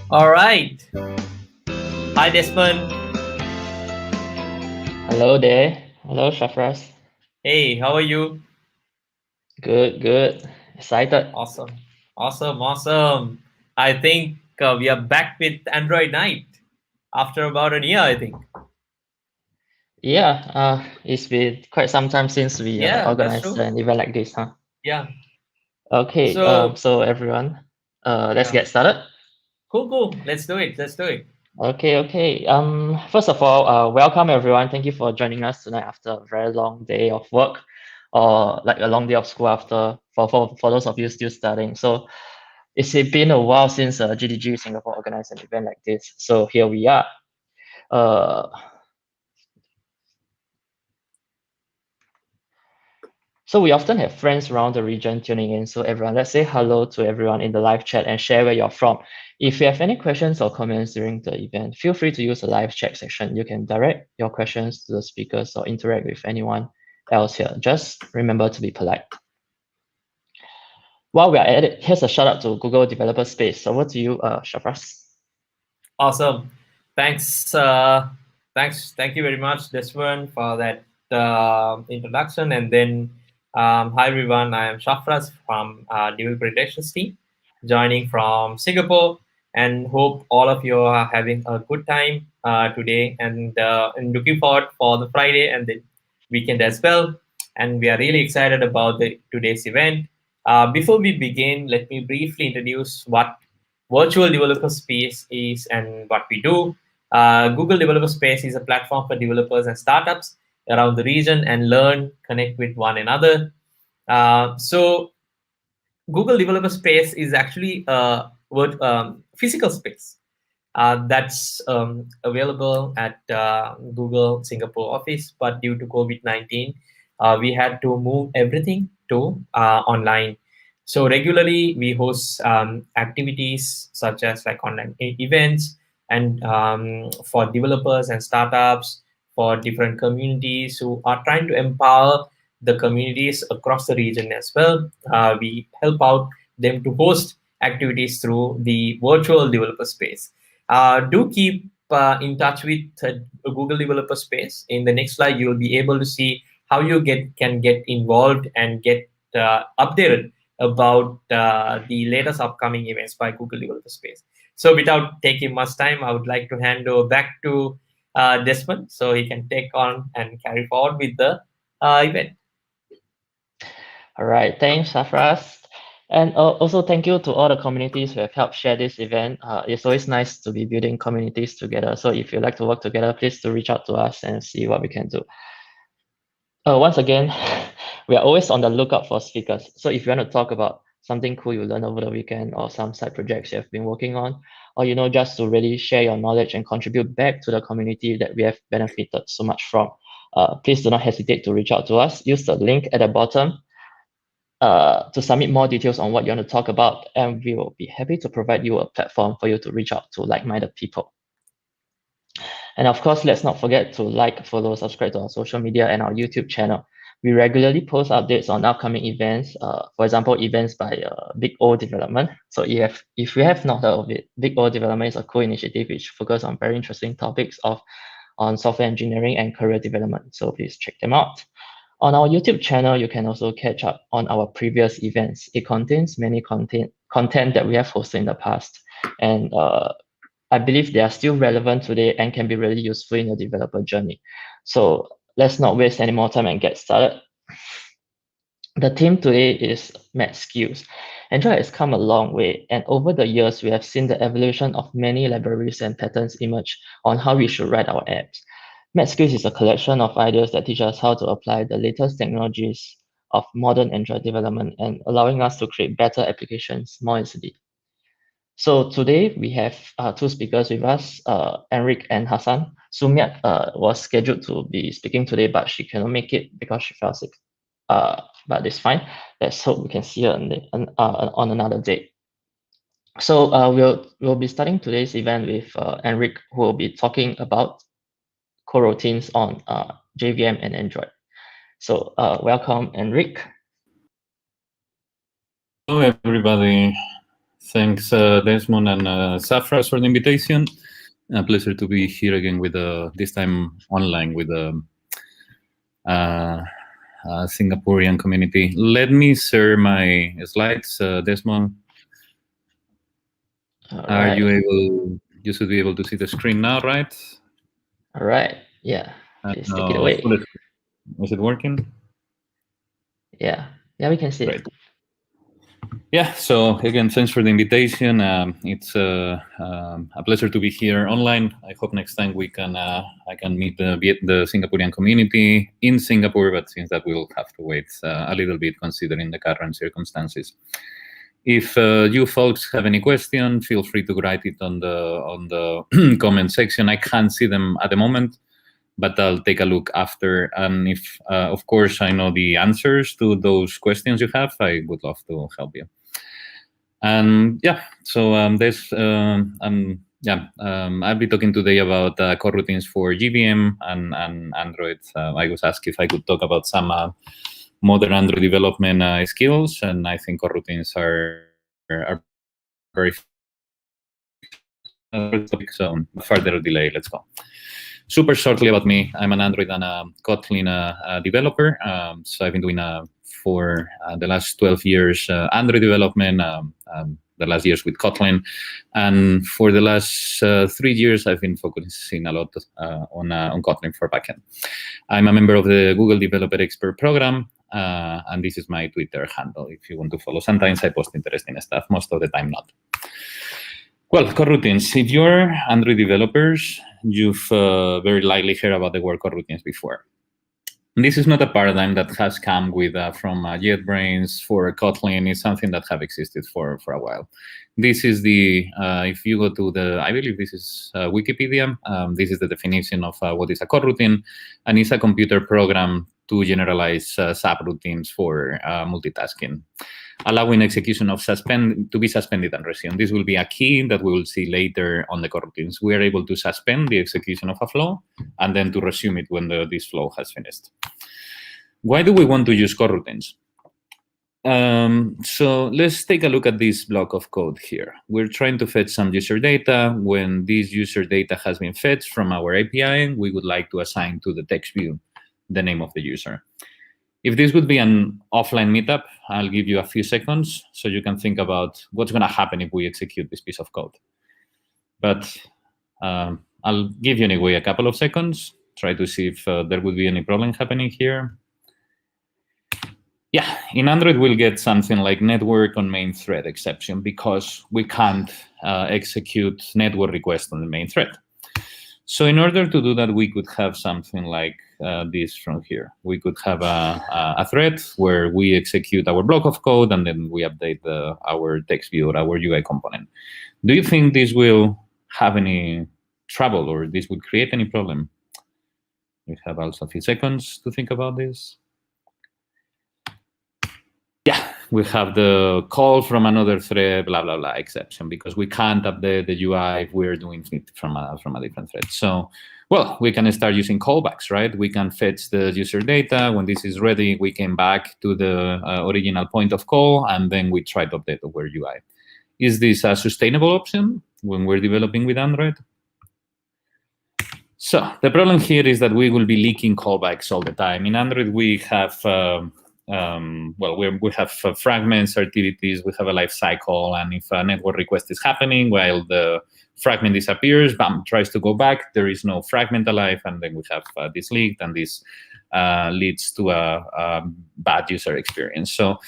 All right. Hi, Desmond. Hello there. Hello, Shafras. Hey, how are you? Good, good. Excited. Awesome. Awesome. Awesome. I think we are back with Android Night after about a year, I think. Yeah, it's been quite some time since we Yeah, that's organized true. an event like this, huh? Yeah. Okay, So, so everyone, let's yeah. get started. Cool, cool. Let's do it. Let's do it. Okay. First of all, welcome everyone. Thank you for joining us tonight after a very long day of work, or like a long day of school after for those of you still studying. So it's been a while since GDG Singapore organized an event like this. So here we are. Uh, So we often have friends around the region tuning in. So everyone, let's say hello to everyone in the live chat and share where you're from. If you have any questions or comments during the event, feel free to use the live chat section. You can direct your questions to the speakers or interact with anyone else here. Just remember to be polite. While we are at it, here's a shout out to Google Developer Space. Over to you, Shafras. Awesome. Thanks. Thank you very much, Desmond, for that introduction. And then, hi everyone. I am Shafras from Developer Relations team, joining from Singapore, and hope all of you are having a good time today, and looking forward for the Friday and the weekend as well. And we are really excited about the today's event. Before we begin, let me briefly introduce what Virtual Developer Space is and what we do. Google Developer Space is a platform for developers and startups around the region and learn, connect with one another. So Google Developer Space is actually a physical space that's available at Google Singapore office, but due to COVID-19, we had to move everything to online. So regularly we host activities such as like online events and for developers and startups, for different communities who are trying to empower the communities across the region as well. We help out them to host activities through the virtual developer space. Do keep in touch with Google Developer Space. In the next slide, you will be able to see how you can get involved and get updated about the latest upcoming events by Google Developer Space. So without taking much time, I would like to hand over back to Desmond so he can take on and carry forward with the event. All right, thanks, Shafras. And also thank you to all the communities who have helped share this event. It's always nice to be building communities together. So if you'd like to work together, please do reach out to us and see what we can do. Once again, we are always on the lookout for speakers. So if you want to talk about something cool you learned over the weekend or some side projects you have been working on, or just to really share your knowledge and contribute back to the community that we have benefited so much from, please do not hesitate to reach out to us. Use the link at the bottom to submit more details on what you want to talk about, and we will be happy to provide you a platform for you to reach out to like-minded people. And of course, let's not forget to like, follow, subscribe to our social media and our YouTube channel. We regularly post updates on upcoming events, for example, events by Big O Development. So if you have not heard of it, Big O Development is a cool initiative which focuses on very interesting topics on software engineering and career development. So please check them out. On our YouTube channel, you can also catch up on our previous events. It contains many content that we have hosted in the past, and I believe they are still relevant today and can be really useful in your developer journey. So let's not waste any more time and get started. The theme today is math skills. Android has come a long way, and over the years, we have seen the evolution of many libraries and patterns emerge on how we should write our apps. Math skills is a collection of ideas that teach us how to apply the latest technologies of modern Android development and allowing us to create better applications more easily. So today we have two speakers with us, Enric and Hassan. Sumiat was scheduled to be speaking today, but she cannot make it because she fell sick. But it's fine. Let's hope we can see her on another day. So we'll be starting today's event with Enric, who will be talking about coroutines on JVM and Android. So welcome, Enric. Hello, everybody. Thanks, Desmond and Safras for the invitation. A pleasure to be here again with this time online with the Singaporean community. Let me share my slides, Desmond. Are you able? You should be able to see the screen now, right? All right. Yeah. Please take it No, away. is it working? Yeah. Yeah, we can see Great. it. Yeah, so again, thanks for the invitation. It's a pleasure to be here online. I hope next time we can I can meet the Singaporean community in Singapore, but since that we'll have to wait a little bit considering the current circumstances. If you folks have any question, feel free to write it on the comment section. I can't see them at the moment, but I'll take a look after. And if, of course, I know the answers to those questions you have, I would love to help you. And yeah, so I'll be talking today about coroutines for JVM and Android. I was asked if I could talk about some modern Android development skills, and I think coroutines are very topic. So further delay, let's go. Super shortly about me, I'm an Android and Kotlin developer. So I've been doing for the last 12 years Android development, the last years with Kotlin. And for the last 3 years, I've been focusing a lot on Kotlin for backend. I'm a member of the Google Developer Expert Program, and this is my Twitter handle if you want to follow. Sometimes I post interesting stuff, most of the time not. Well, coroutines. If you're Android developers, you've very likely heard about the word coroutines before. This is not a paradigm that has come with from JetBrains for Kotlin. It's something that have existed for a while. This is the, if you go to the, I believe this is Wikipedia, this is the definition of what is a coroutine, and it's a computer program to generalize subroutines for multitasking, allowing execution of to be suspended and resumed. This will be a key that we will see later on the coroutines. We are able to suspend the execution of a flow and then to resume it when this flow has finished. Why do we want to use coroutines? So let's take a look at this block of code here. We're trying to fetch some user data. When this user data has been fetched from our API, we would like to assign to the text view the name of the user. If this would be an offline meetup, I'll give you a few seconds so you can think about what's going to happen if we execute this piece of code. But I'll give you anyway a couple of seconds, try to see if there would be any problem happening here. Yeah, in Android, we'll get something like network on main thread exception because we can't execute network requests on the main thread. So in order to do that, we could have something like this from here. We could have a thread where we execute our block of code and then we update our text view or our UI component. Do you think this will have any trouble or this would create any problem? We have also a few seconds to think about this. Yeah, we have the call from another thread, blah, blah, blah, exception, because we can't update the UI if we're doing it from a different thread. So, well, we can start using callbacks, right? We can fetch the user data. When this is ready, we came back to the original point of call, and then we try to update our UI. Is this a sustainable option when we're developing with Android? So the problem here is that we will be leaking callbacks all the time. In Android, we have we have fragments, activities, we have a life cycle, and if a network request is happening while the fragment disappears, bam, tries to go back, there is no fragment alive, and then we have this leaked, and this leads to a bad user experience. So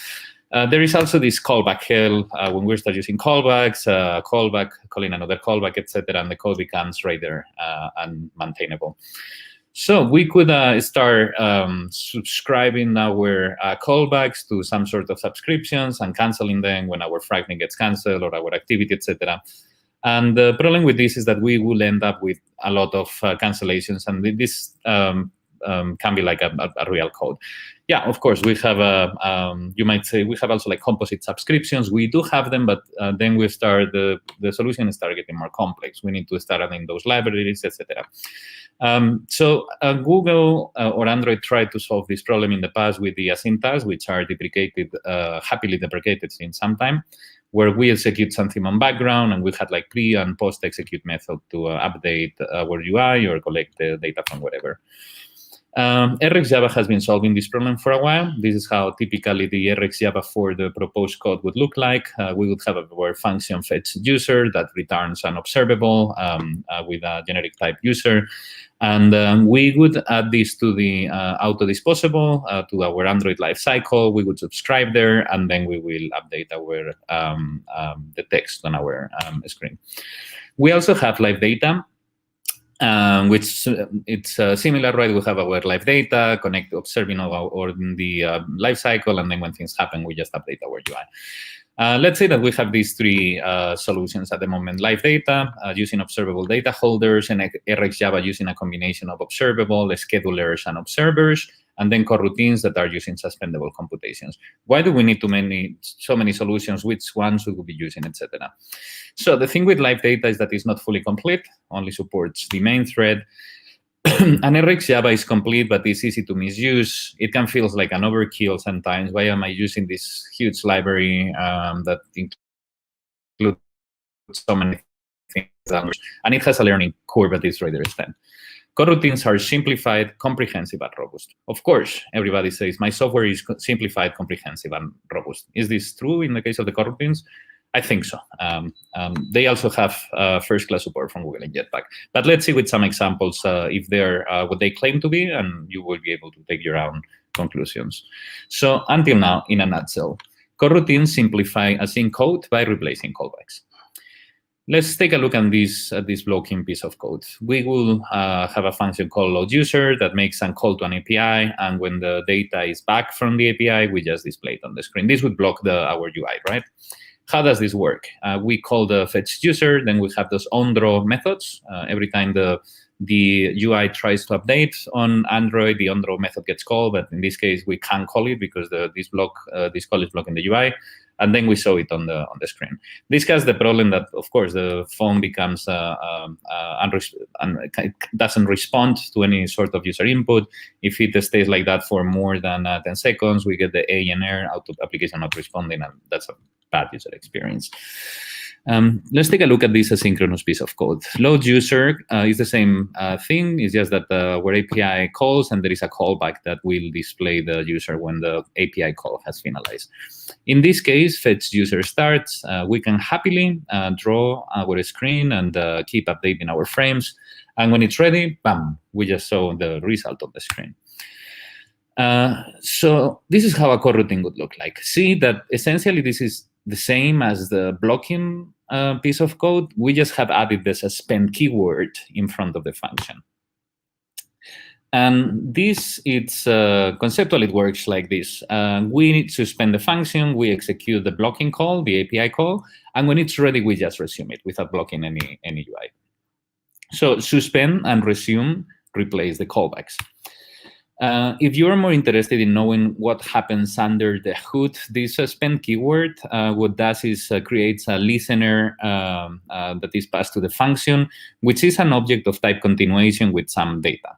there is also this callback hell when we start using callbacks, callback, calling another callback, etc., and the code becomes rather unmaintainable. So we could start subscribing our callbacks to some sort of subscriptions and canceling them when our fragment gets canceled or our activity, etc. And the problem with this is that we will end up with a lot of cancellations, and this can be like a real code. Yeah, of course, we have you might say we have also like composite subscriptions. We do have them, but then we start the solution start getting more complex. We need to start adding those libraries, etc. So Google or Android tried to solve this problem in the past with the async tags, which are deprecated, happily deprecated since some time. where we execute something on background, and we had like pre and post execute method to update our UI or collect the data from wherever. RX Java has been solving this problem for a while. This is how typically the RX Java for the proposed code would look like. We would have our function fetch user that returns an observable with a generic type user. And we would add this to the auto-disposable, to our Android lifecycle. We would subscribe there, and then we will update our the text on our screen. We also have live data, which it's similar, right? We have our live data, connect, observing or the lifecycle, and then when things happen, we just update our UI. Let's say that we have these three solutions at the moment: live data using observable data holders, and RX Java using a combination of observable, schedulers, and observers, and then coroutines that are using suspendable computations. Why do we need so many solutions? Which ones we will be using, etc.? So the thing with live data is that it's not fully complete, only supports the main thread. And RX Java is complete, but it's easy to misuse. It can feel like an overkill sometimes. Why am I using this huge library that includes so many things? And it has a learning curve at this rather extent. Coroutines are simplified, comprehensive, and robust. Of course, everybody says, my software is simplified, comprehensive, and robust. Is this true in the case of the coroutines? I think so. They also have first-class support from Google and Jetpack. But let's see with some examples if they're what they claim to be, and you will be able to take your own conclusions. So until now, in a nutshell, coroutines simplify async code by replacing callbacks. Let's take a look at this blocking piece of code. We will have a function called load user that makes a call to an API, and when the data is back from the API, we just display it on the screen. This would block our UI, right? How does this work? We call the fetch user, then we have those onDraw methods. Every time the UI tries to update on Android, the onDraw method gets called, but in this case, we can't call it because this call is blocking the UI, and then we show it on the screen. This has the problem that, of course, the phone becomes it doesn't respond to any sort of user input. If it stays like that for more than 10 seconds, we get the ANR, application not responding, and that's a bad user experience. Let's take a look at this asynchronous piece of code. Load user is the same thing. It's just that where API calls, and there is a callback that will display the user when the API call has finalized. In this case, fetch user starts. We can happily draw our screen and keep updating our frames. And when it's ready, bam, we just saw the result of the screen. So this is how a coroutine would look like. See that essentially this is the same as the blocking piece of code. We just have added the suspend keyword in front of the function. And this, it's conceptually it works like this. We need to suspend the function, we execute the blocking call, the API call, and when it's ready, we just resume it without blocking any UI. So suspend and resume replace the callbacks. If you're more interested in knowing what happens under the hood, this suspend keyword, what does is creates a listener that is passed to the function, which is an object of type continuation with some data.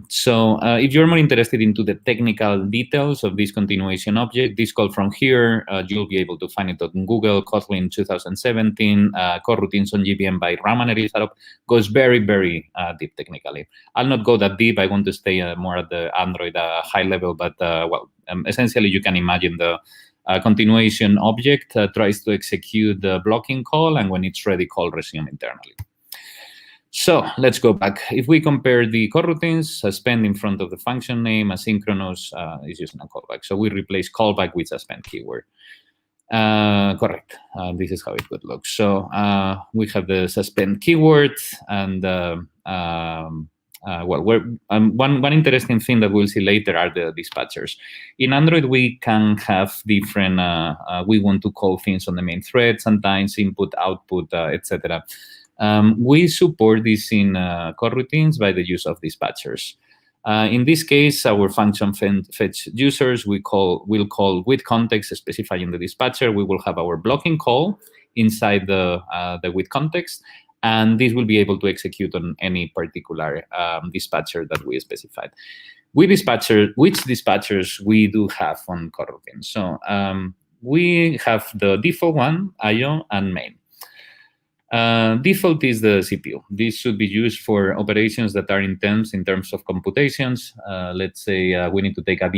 So if you're more interested into the technical details of this continuation object, this call from here, you'll be able to find it on Google, Kotlin 2017, coroutines on JVM by Raman Elizarov, goes very, very deep technically. I'll not go that deep. I want to stay more at the Android high level, but essentially you can imagine the continuation object tries to execute the blocking call, and when it's ready, call resume internally. So let's go back. If we compare the coroutines, suspend in front of the function name, asynchronous is using a callback. So we replace callback with suspend keyword. Correct. This is how it would look. So we have the suspend keyword, and one interesting thing that we'll see later are the dispatchers. In Android, we can have different. We want to call things on the main thread, sometimes input, output, etc. We support this in coroutines by the use of dispatchers. In this case, our function fetch users will call with context specifying the dispatcher. We will have our blocking call inside the with context, and this will be able to execute on any particular dispatcher that we specified. Which dispatchers we do have on coroutines? So we have the default one, IO, and main. Default is the CPU. This should be used for operations that are intense in terms of computations. Let's say we need to take an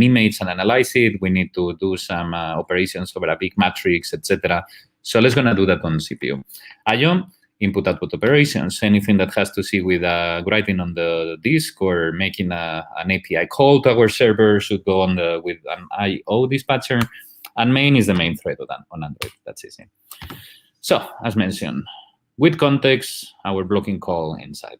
image and analyze it. We need to do some operations over a big matrix, etc. So let's gonna do that on CPU. IO, input-output operations, anything that has to see with writing on the disk or making an API call to our server should go on with an IO dispatcher. And main is the main thread on Android. That's easy. So, as mentioned, with context, our blocking call inside.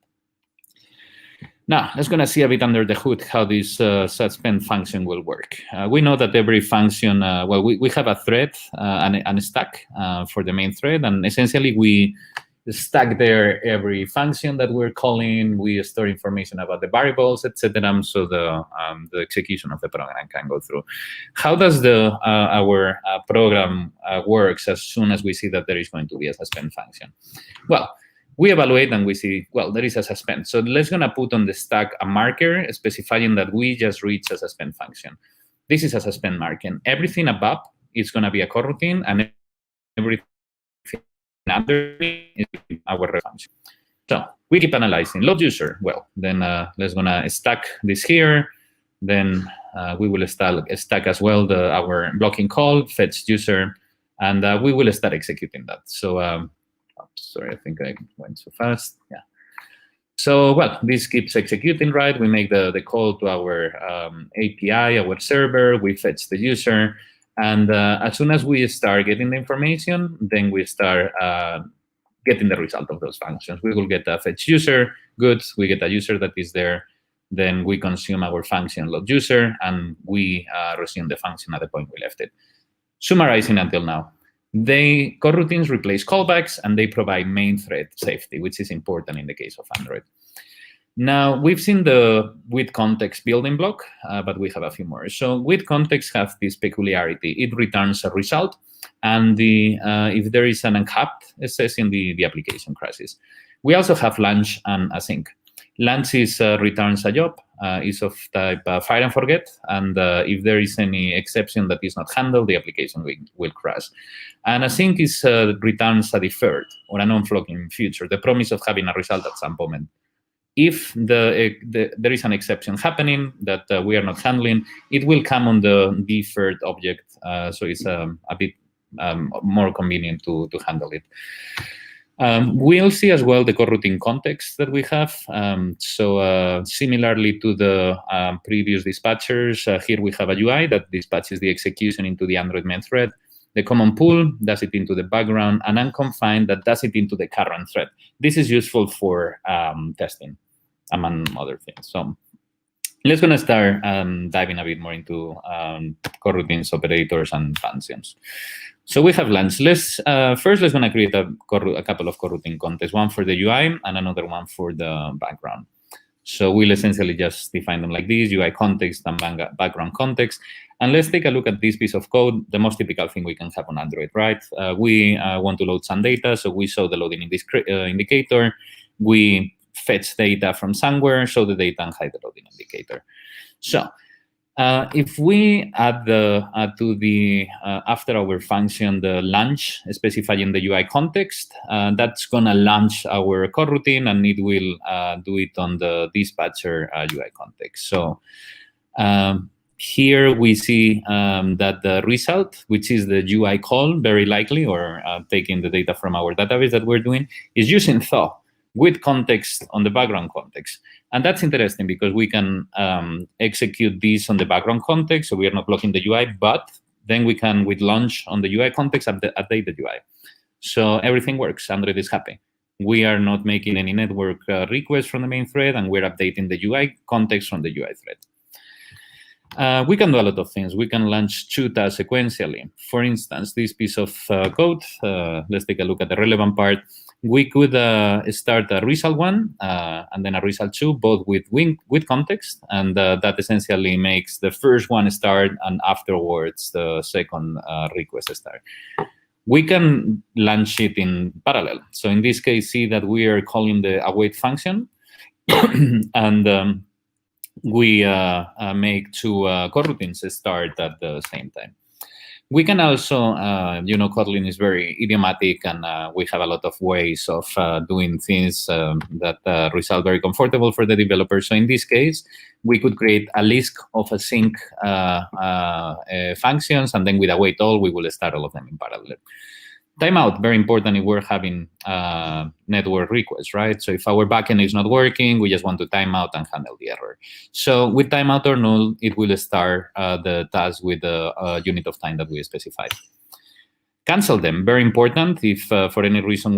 Now, let's gonna see a bit under the hood how this suspend function will work. We know that every function, well, we have a thread and a stack for the main thread, and essentially we stack there every function that we're calling. We store information about the variables, etc. So the execution of the program can go through. How does our program works as soon as we see that there is going to be a suspend function? Well, we evaluate and we see, well, there is a suspend. So let's gonna put on the stack a marker specifying that we just reached a suspend function. This is a suspend marker. Everything above is gonna be a coroutine, and everything under is our function. So we keep analyzing. Load user. Well, then let's gonna stack this here. Then we will stack as well our blocking call, fetch user, and we will start executing that. So sorry, I think I went too fast. Yeah. So well, this keeps executing, right? We make the call to our API, our server. We fetch the user. And as soon as we start getting the information, then we start getting the result of those functions. We will get a fetch user, good. We get a user that is there. Then we consume our function load user, and we resume the function at the point we left it. Summarizing until now, coroutines replace callbacks, and they provide main thread safety, which is important in the case of Android. Now, we've seen the with context building block, but we have a few more. So with context have this peculiarity. It returns a result, and if there is an uncapped, it says in the application crashes. We also have launch and async. Launch returns a job, is of type fire and forget, and if there is any exception that is not handled, the application will crash. And async returns a deferred or a non-flocking future, the promise of having a result at some moment. If there is an exception happening that we are not handling, it will come on the deferred object, so it's a bit more convenient to handle it. We'll see as well the coroutine context that we have. So similarly to the previous dispatchers, here we have a UI that dispatches the execution into the Android main thread. The common pool does it into the background, and unconfined that does it into the current thread. This is useful for testing, among other things. So let's gonna start diving a bit more into coroutines, operators, and functions. So we have launch. First, let's gonna create a couple of coroutine contexts, one for the UI and another one for the background. So we'll essentially just define them like this: UI context and background context. And let's take a look at this piece of code, the most typical thing we can have on Android, right? We want to load some data, so we show the loading indicator. We fetch data from somewhere, show the data, and hide the loading indicator. So if we add after our function the launch, specifying the UI context, that's gonna launch our coroutine, and it will do it on the dispatcher UI context. So here we see that the result, which is the UI call, very likely, or taking the data from our database that we're doing, is using thaw with context on the background context. And that's interesting because we can execute this on the background context, so we are not blocking the UI, but then we can, with launch on the UI context, update the UI. So everything works. Android is happy. We are not making any network requests from the main thread, and we're updating the UI context from the UI thread. We can do a lot of things. We can launch two tasks sequentially. For instance, this piece of code, let's take a look at the relevant part. We could start a result 1 and then a result 2, both with context, and that essentially makes the first one start, and afterwards the second request start. We can launch it in parallel. So in this case, see that we are calling the await function, and we make two coroutines start at the same time. We can also, Kotlin is very idiomatic, and we have a lot of ways of doing things that result very comfortable for the developer. So in this case, we could create a list of async functions, and then with await all, we will start all of them in parallel. Timeout, very important if we're having network requests, right? So if our backend is not working, we just want to time out and handle the error. So with timeout or null, it will start the task with the unit of time that we specified. Cancel them, very important. If for any reason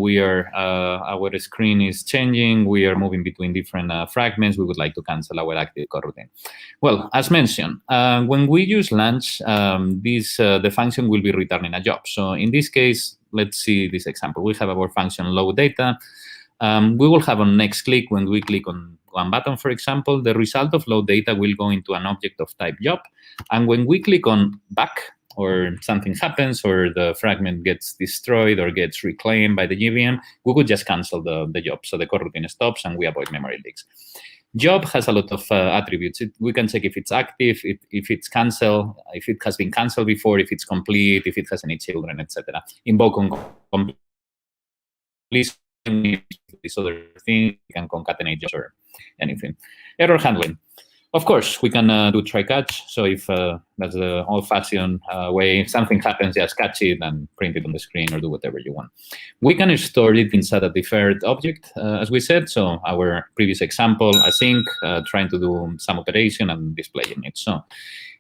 our screen is changing, we are moving between different fragments, we would like to cancel our active coroutine. Well, as mentioned, when we use launch, the function will be returning a job. So in this case, let's see this example. We have our function load data. We will have on next click, when we click on one button, for example, the result of load data will go into an object of type job. And when we click on back, or something happens, or the fragment gets destroyed or gets reclaimed by the JVM, we could just cancel the job. So the coroutine stops and we avoid memory leaks. Job has a lot of attributes. We can check if it's active, if it's canceled, if it has been canceled before, if it's complete, if it has any children, etc. Invoke on completion, this other thing, we can concatenate jobs or anything. Error handling. Of course, we can do try catch. So if that's the old-fashioned way, if something happens, just catch it and print it on the screen or do whatever you want. We can store it inside a deferred object, as we said. So our previous example, async, trying to do some operation and displaying it. So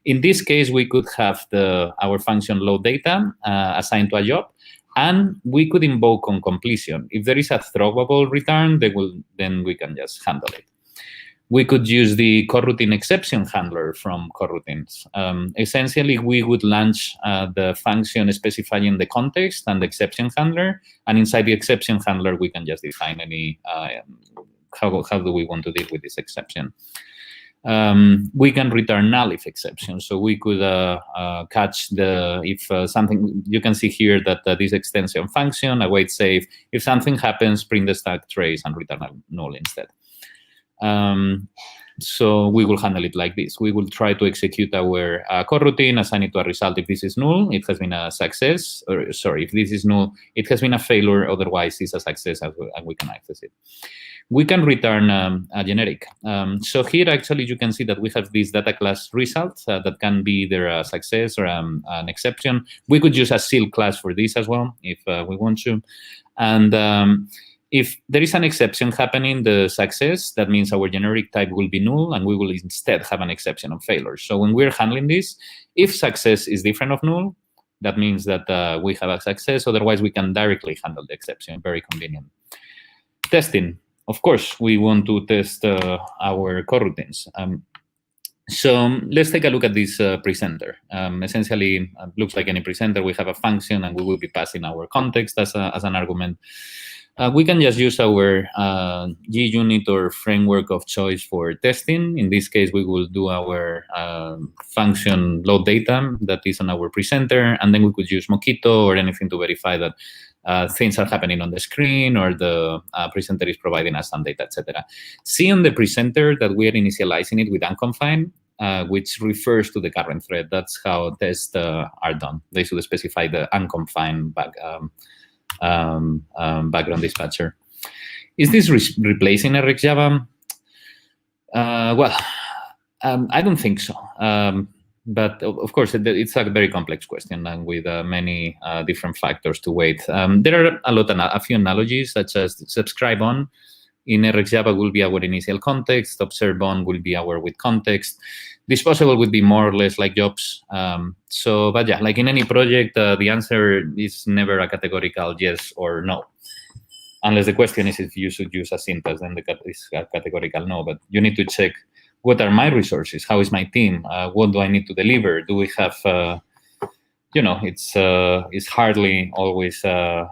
in this case, we could have our function load data assigned to a job, and we could invoke on completion. If there is a throwable return, then we can just handle it. We could use the coroutine exception handler from coroutines. Essentially, we would launch the function specifying the context and the exception handler. And inside the exception handler, we can just define any, how do we want to deal with this exception. We can return null if exception. So we could catch if something, you can see here that this extension function, await save, if something happens, print the stack trace and return a null instead. So we will handle it like this. We will try to execute our coroutine, assign it to a result. If this is null, it has been a success. Or sorry, if this is null, it has been a failure. Otherwise, it's a success and we can access it. We can return a generic. So here, actually, you can see that we have this data class result that can be either a success or an exception. We could use a seal class for this as well if we want to. And if there is an exception happening, the success, that means our generic type will be null, and we will instead have an exception of failure. So when we're handling this, if success is different of null, that means that we have a success. Otherwise, we can directly handle the exception. Very convenient. Testing. Of course, we want to test our coroutines. So let's take a look at this presenter. Essentially, looks like any presenter. We have a function, and we will be passing our context as an argument. We can just use our JUnit or framework of choice for testing. In this case, we will do our function load data that is on our presenter, and then we could use Mockito or anything to verify that things are happening on the screen or the presenter is providing us some data, etc. See on the presenter that we are initializing it with unconfined, which refers to the current thread. That's how tests are done. They should specify the unconfined background dispatcher. Is this replacing RxJava? Well, I don't think so. But of course, it's a very complex question and with many different factors to weight. There are a few analogies, such as subscribe on. In RxJava will be our initial context. Observe on will be our with context. Disposable would be more or less like jobs. But yeah, like in any project, the answer is never a categorical yes or no. Unless the question is if you should use a syntax, then it's a categorical no. But you need to check, what are my resources? How is my team? What do I need to deliver? Do we have, it's hardly always a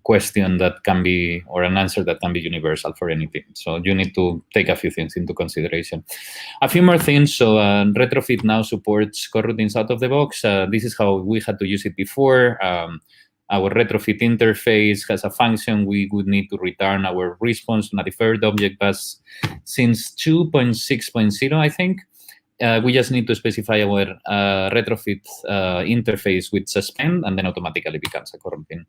question that can be, or an answer that can be universal for anything. So you need to take a few things into consideration. A few more things. So Retrofit now supports coroutines out of the box. This is how we had to use it before. Our retrofit interface has a function. We would need to return our response on a deferred object bus since 2.6.0, I think. we just need to specify our retrofit interface with suspend, and then automatically becomes a coroutine.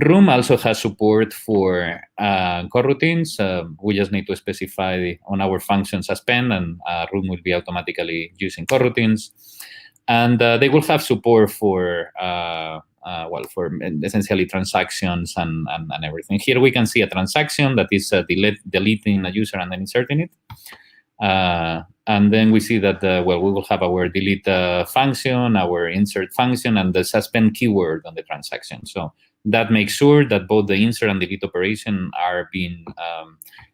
Room also has support for coroutines. We just need to specify on our function suspend, and Room will be automatically using coroutines. And they will have support for for essentially transactions and everything. Here we can see a transaction that is deleting a user and then inserting it. And then we see that, we will have our delete function, our insert function, and the suspend keyword on the transaction. So that makes sure that both the insert and delete operation are being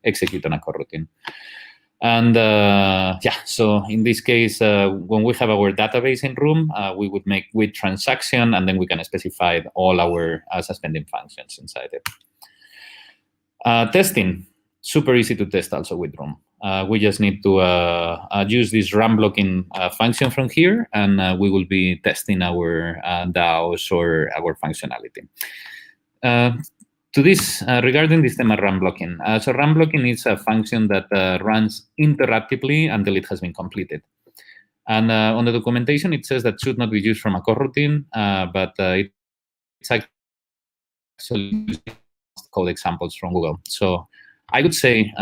executed on a coroutine. And so in this case, when we have our database in Room, we would make with transaction, and then we can specify all our suspending functions inside it. Testing, super easy to test also with Room. We just need to use this run blocking function from here, and we will be testing our DAOs or our functionality. To this, regarding this theme of run blocking. So run blocking is a function that runs interruptibly until it has been completed. And on the documentation, it says that should not be used from a coroutine, but it's actually code examples from Google. So I would say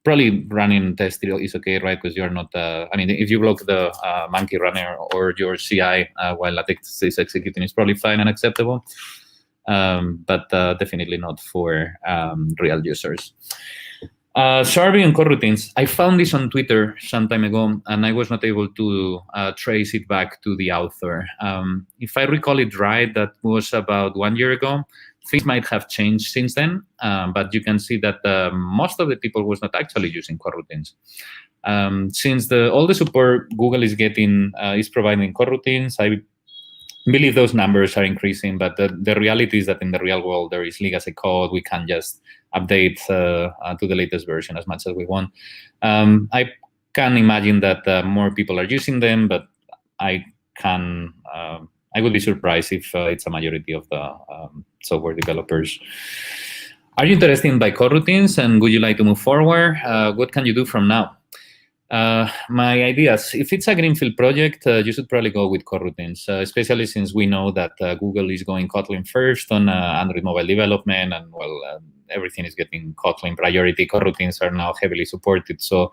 probably running test is okay, right? Because you're not, if you block the monkey runner or your CI while a text is executing, it's probably fine and acceptable. But definitely not for real users. Sharding and coroutines. I found this on Twitter some time ago, and I was not able to trace it back to the author. If I recall it right, that was about 1 year ago. Things might have changed since then, but you can see that most of the people was not actually using coroutines. Since all the support Google is getting is providing coroutines, I believe those numbers are increasing, but the reality is that in the real world, there is legacy code. We can just update to the latest version as much as we want. I can imagine that more people are using them, but I would be surprised if it's a majority of the software developers. Are you interested by coroutines, and would you like to move forward? What can you do from now? My ideas, if it's a greenfield project, you should probably go with coroutines, especially since we know that Google is going Kotlin first on Android mobile development, and everything is getting Kotlin priority. Coroutines are now heavily supported, so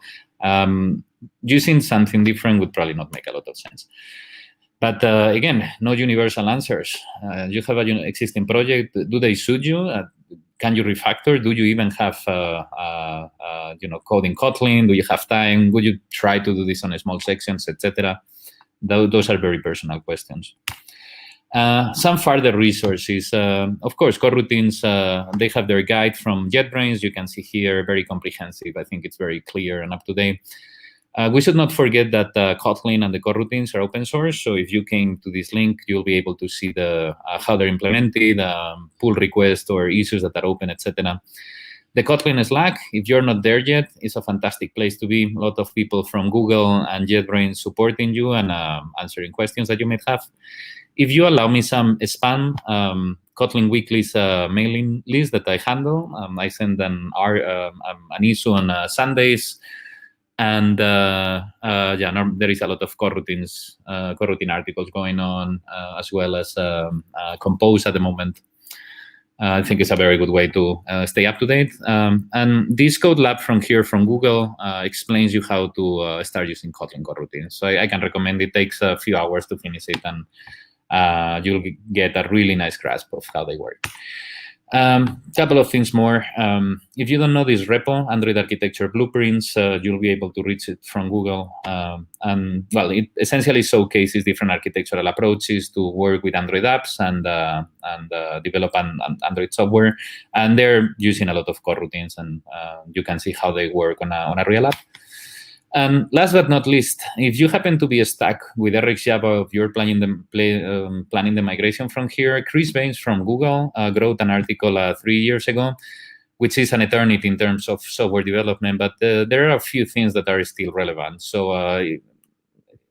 using something different would probably not make a lot of sense. But again, no universal answers. You have an existing project. Do they suit you? Can you refactor? Do you even have code in Kotlin? Do you have time? Would you try to do this on small sections, etc.? Those are very personal questions. Some further resources. Of course, coroutines, they have their guide from JetBrains. You can see here, very comprehensive. I think it's very clear and up to date. We should not forget that Kotlin and the coroutines are open source. So if you came to this link, you'll be able to see how they're implemented, pull requests or issues that are open, etc. The Kotlin Slack, if you're not there yet, is a fantastic place to be. A lot of people from Google and JetBrains supporting you and answering questions that you might have. If you allow me some spam, Kotlin Weekly's mailing list that I handle, I send an issue on Sundays. And there is a lot of coroutine articles going on, as well as Compose at the moment. I think it's a very good way to stay up to date. And this code lab from Google explains you how to start using Kotlin coroutines. So I can recommend it. It takes a few hours to finish it, and you'll get a really nice grasp of how they work. Couple of things more. If you don't know this repo, Android Architecture Blueprints, you'll be able to reach it from Google. It essentially showcases different architectural approaches to work with Android apps and develop an Android software. And they're using a lot of coroutines, and you can see how they work on a real app. Last but not least, if you happen to be stuck with RxJava, if you're planning the migration from here, Chris Baines from Google wrote an article 3 years ago, which is an eternity in terms of software development, but there are a few things that are still relevant. So,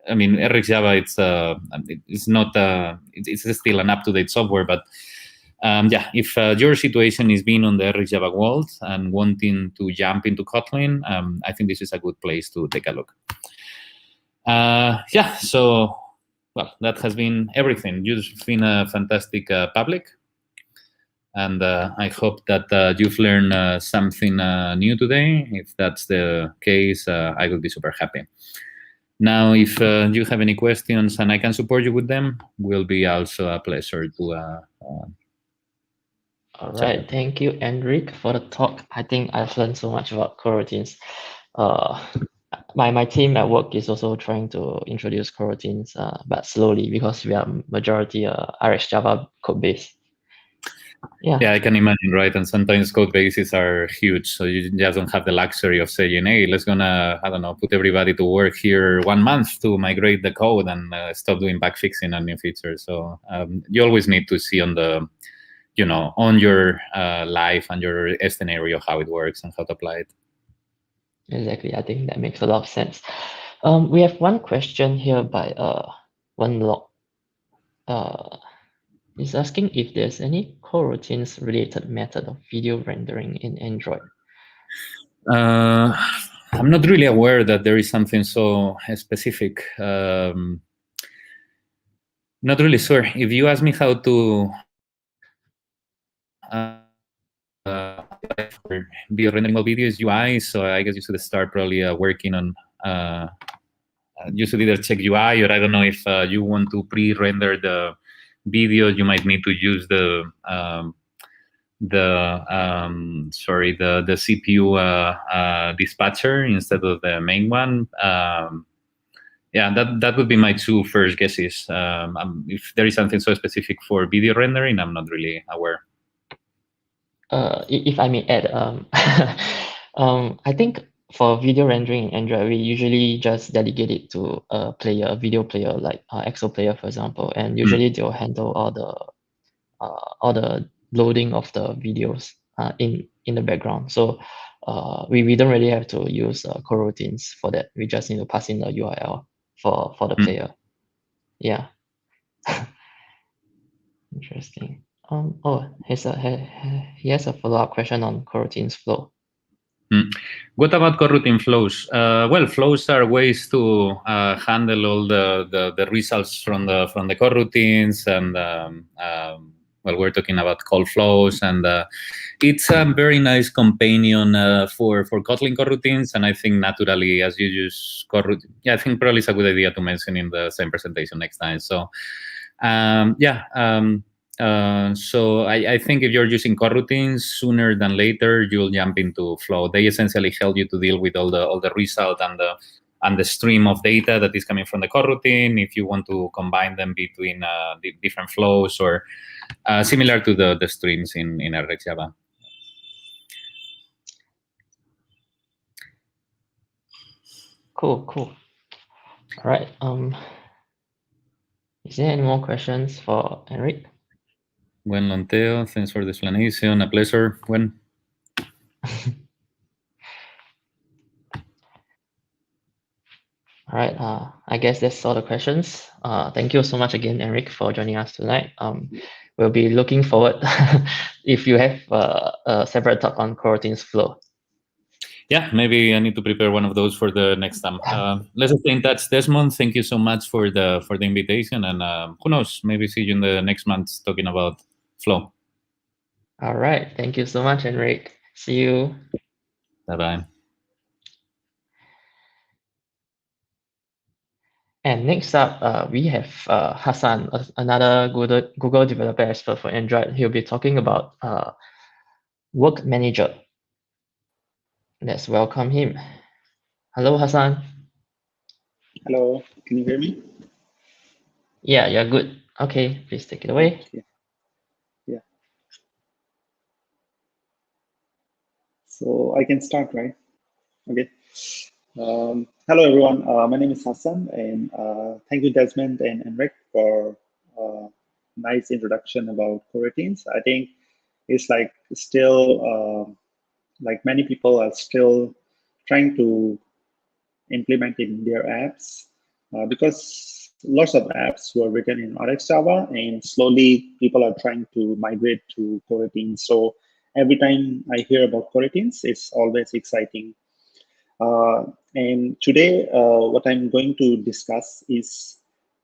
RxJava, it's still an up-to-date software, but if your situation is being on the RxJava world and wanting to jump into Kotlin, I think this is a good place to take a look. Yeah, so, well, that has been everything. You've been a fantastic public. And I hope that you've learned something new today. If that's the case, I will be super happy. Now, if you have any questions and I can support you with them, will be also a pleasure to. All right, thank you, Enric, for the talk. I think I've learned so much about coroutines. My team at work is also trying to introduce coroutines, but slowly because we are majority RX Java code base. Yeah, I can imagine, right? And sometimes code bases are huge, so you just don't have the luxury of saying, "Hey, let's gonna, I don't know, put everybody to work here 1 month to migrate the code and stop doing bug fixing and new features." So you always need to see on the, on your life and your scenario how it works and how to apply it. Exactly, I think that makes a lot of sense. We have one question here by one log. Is asking if there's any coroutines related method of video rendering in Android. I'm not really aware that there is something so specific. Not really sure. If you ask me how to for video rendering of videos UI, so I guess you should start probably working on. You should either check UI, or I don't know if you want to pre-render the video. You might need to use the CPU dispatcher instead of the main one. Yeah, that would be my two first guesses. If there is something so specific for video rendering, I'm not really aware. If I may add, I think for video rendering in Android, we usually just delegate it to a video player like Exo Player, for example, and usually they'll handle all the loading of the videos in the background. So we don't really have to use coroutines for that. We just need to pass in the URL for the player. Yeah. Interesting. He has a follow-up question on coroutines flow. What about coroutine flows? Well, flows are ways to handle all the results from the coroutines, and well, we're talking about call flows, and it's a very nice companion for Kotlin coroutines. And I think naturally, as you use coroutine, I think probably it's a good idea to mention in the same presentation next time. So so I think if you're using coroutines, sooner than later you'll jump into Flow. They essentially help you to deal with all the result and the stream of data that is coming from the coroutine. If you want to combine them between the different flows, or similar to the streams in RX Java. Cool. All right. Is there any more questions for Enric? Gwen Lonteo, thanks for the explanation. A pleasure, Gwen. All right. I guess that's all the questions. Thank you so much again, Enric, for joining us tonight. We'll be looking forward if you have a separate talk on coroutines flow. Yeah, maybe I need to prepare one of those for the next time. Let's stay in touch, Desmond. Thank you so much for the invitation, and who knows, maybe see you in the next month talking about Flow. All right. Thank you so much, Enric. See you. Bye-bye. And next up, we have Hassan, another Google developer expert for Android. He'll be talking about Work Manager. Let's welcome him. Hello, Hassan. Hello, can you hear me? Yeah, you're good. Okay, please take it away. Okay. Yeah. So I can start, right? Okay. Hello, everyone. My name is Hassan, and thank you, Desmond and Enric, for nice introduction about coroutines. I think it's like still, like many people are still trying to implement in their apps because lots of apps were written in RX Java, and slowly people are trying to migrate to coroutines. So every time I hear about coroutines, it's always exciting. And today, what I'm going to discuss is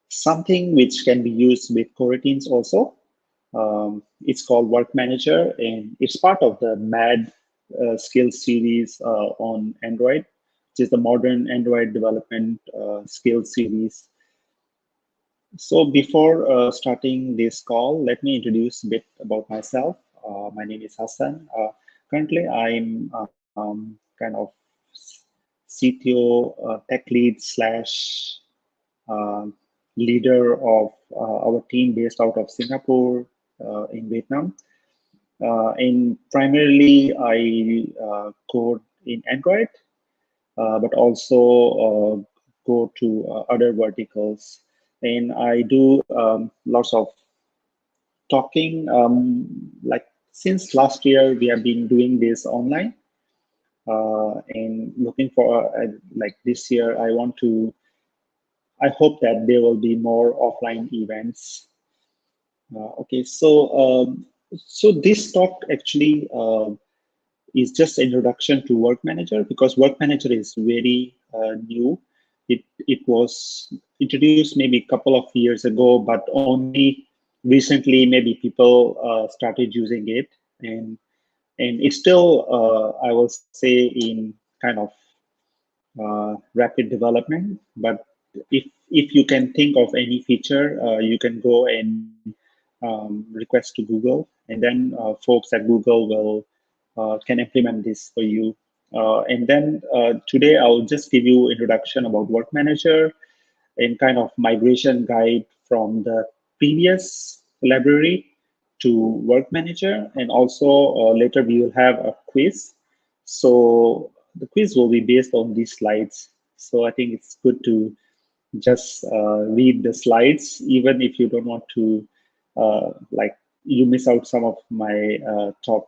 something which can be used with coroutines also. It's called Work Manager, and it's part of the MAD skills series on Android, which is the modern Android development skills series. So before starting this call, let me introduce a bit about myself. My name is Hassan. Currently, I'm kind of CTO, tech lead slash uh, leader of our team based out of Singapore in Vietnam. And primarily, I code in Android, but also go to other verticals. And I do lots of talking. Like since last year, we have been doing this online. And looking for like this year, I hope that there will be more offline events. Okay, so this talk actually is just introduction to Work Manager, because Work Manager is very new. It was introduced maybe a couple of years ago, but only recently maybe people started using it, and it's still I will say in kind of rapid development. But if you can think of any feature, you can go and request to Google, and then folks at Google will can implement this for you. And then today I'll just give you introduction about Work Manager and kind of migration guide from the previous library to Work Manager, and also later we will have a quiz. So the quiz will be based on these slides. So I think it's good to just read the slides, even if you don't want to, like, you miss out some of my talk.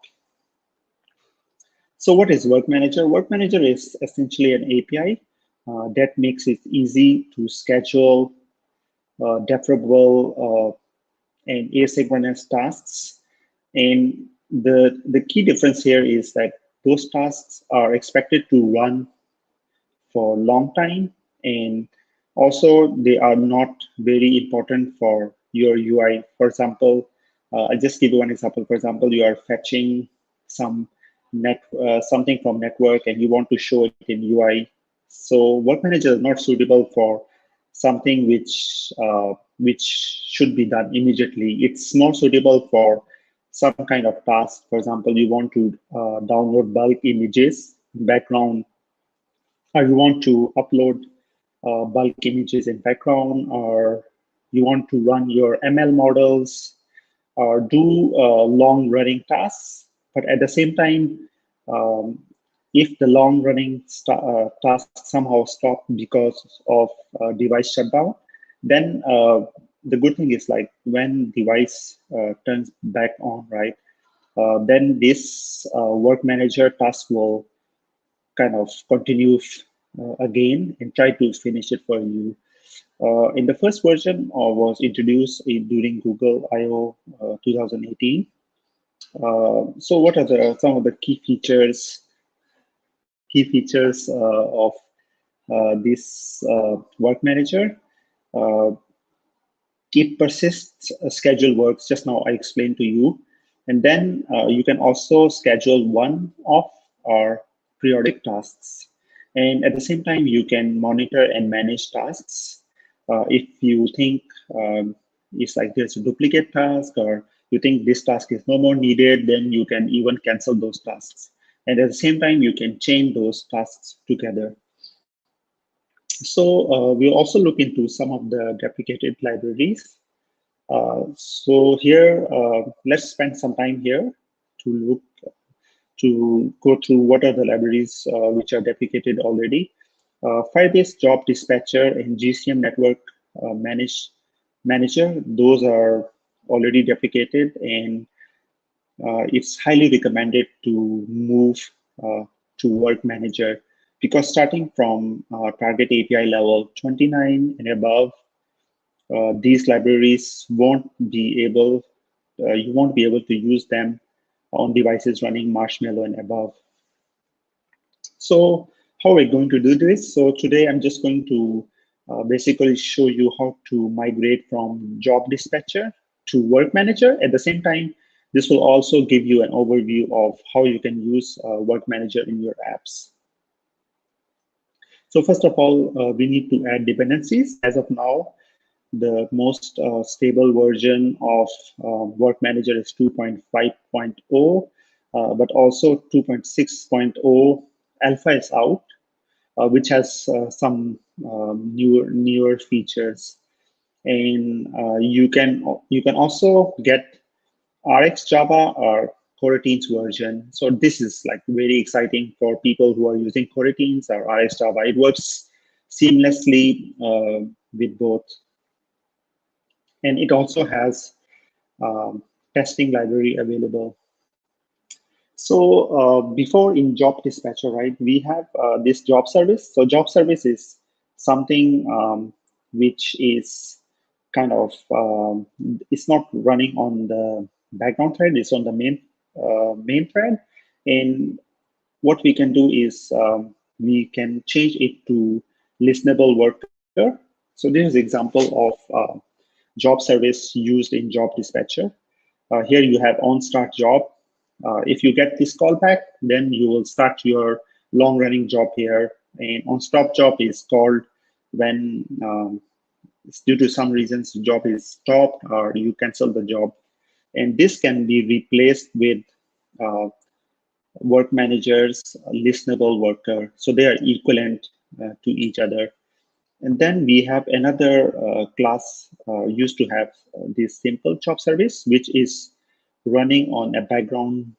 So what is Work Manager? Work Manager is essentially an API that makes it easy to schedule deliverable and asynchronous tasks. And the key difference here is that those tasks are expected to run for a long time, and also they are not very important for your UI. For example, I just give you one example. For example, you are fetching some something from network and you want to show it in UI. So Work Manager is not suitable for something which should be done immediately. It's more suitable for some kind of task. For example, you want to download bulk images, background, or you want to upload bulk images in background, or you want to run your ML models, or do long running tasks. But at the same time, if the long running task somehow stop because of device shutdown, then the good thing is, like, when device turns back on, right, then this Work Manager task will kind of continue again and try to finish it for you. In the first version was introduced during Google I/O 2018. So what are some of the key features of this Work Manager? It persists schedule works, just now I explained to you. And then you can also schedule one-off or periodic tasks. And at the same time, you can monitor and manage tasks. If you think it's like there's a duplicate task, or you think this task is no more needed, then you can even cancel those tasks. And at the same time, you can chain those tasks together. So we'll also look into some of the deprecated libraries. So here, let's spend some time here to go through what are the libraries which are deprecated already. Firebase Job Dispatcher and GCM Network Manager, those are already deprecated, and it's highly recommended to move to Work Manager, because starting from target API level 29 and above, these libraries won't be able, you won't be able to use them on devices running Marshmallow and above. So how we're going to do this. So today I'm just going to basically show you how to migrate from job dispatcher to work manager. At the same time, this will also give you an overview of how you can use work manager in your apps. So first of all, we need to add dependencies. As of now, the most stable version of Work Manager is 2.5.0, but also 2.6.0 alpha is out, which has some newer features. And you can also get RX Java or coroutines version. So this is like very exciting for people who are using coroutines or RX Java. It works seamlessly with both. And it also has testing library available. So before in job dispatcher, right, we have this job service. So job service is something which is kind of, it's not running on the background thread, it's on the main thread. And what we can do is we can change it to listenable worker. So this is example of job service used in job dispatcher. Here you have on start job. If you get this callback, then you will start your long running job here. And on stop job is called when due to some reasons the job is stopped or you cancel the job. And this can be replaced with work managers, listenable worker. So they are equivalent to each other. And then we have another class used to have this simple job service, which is running on a background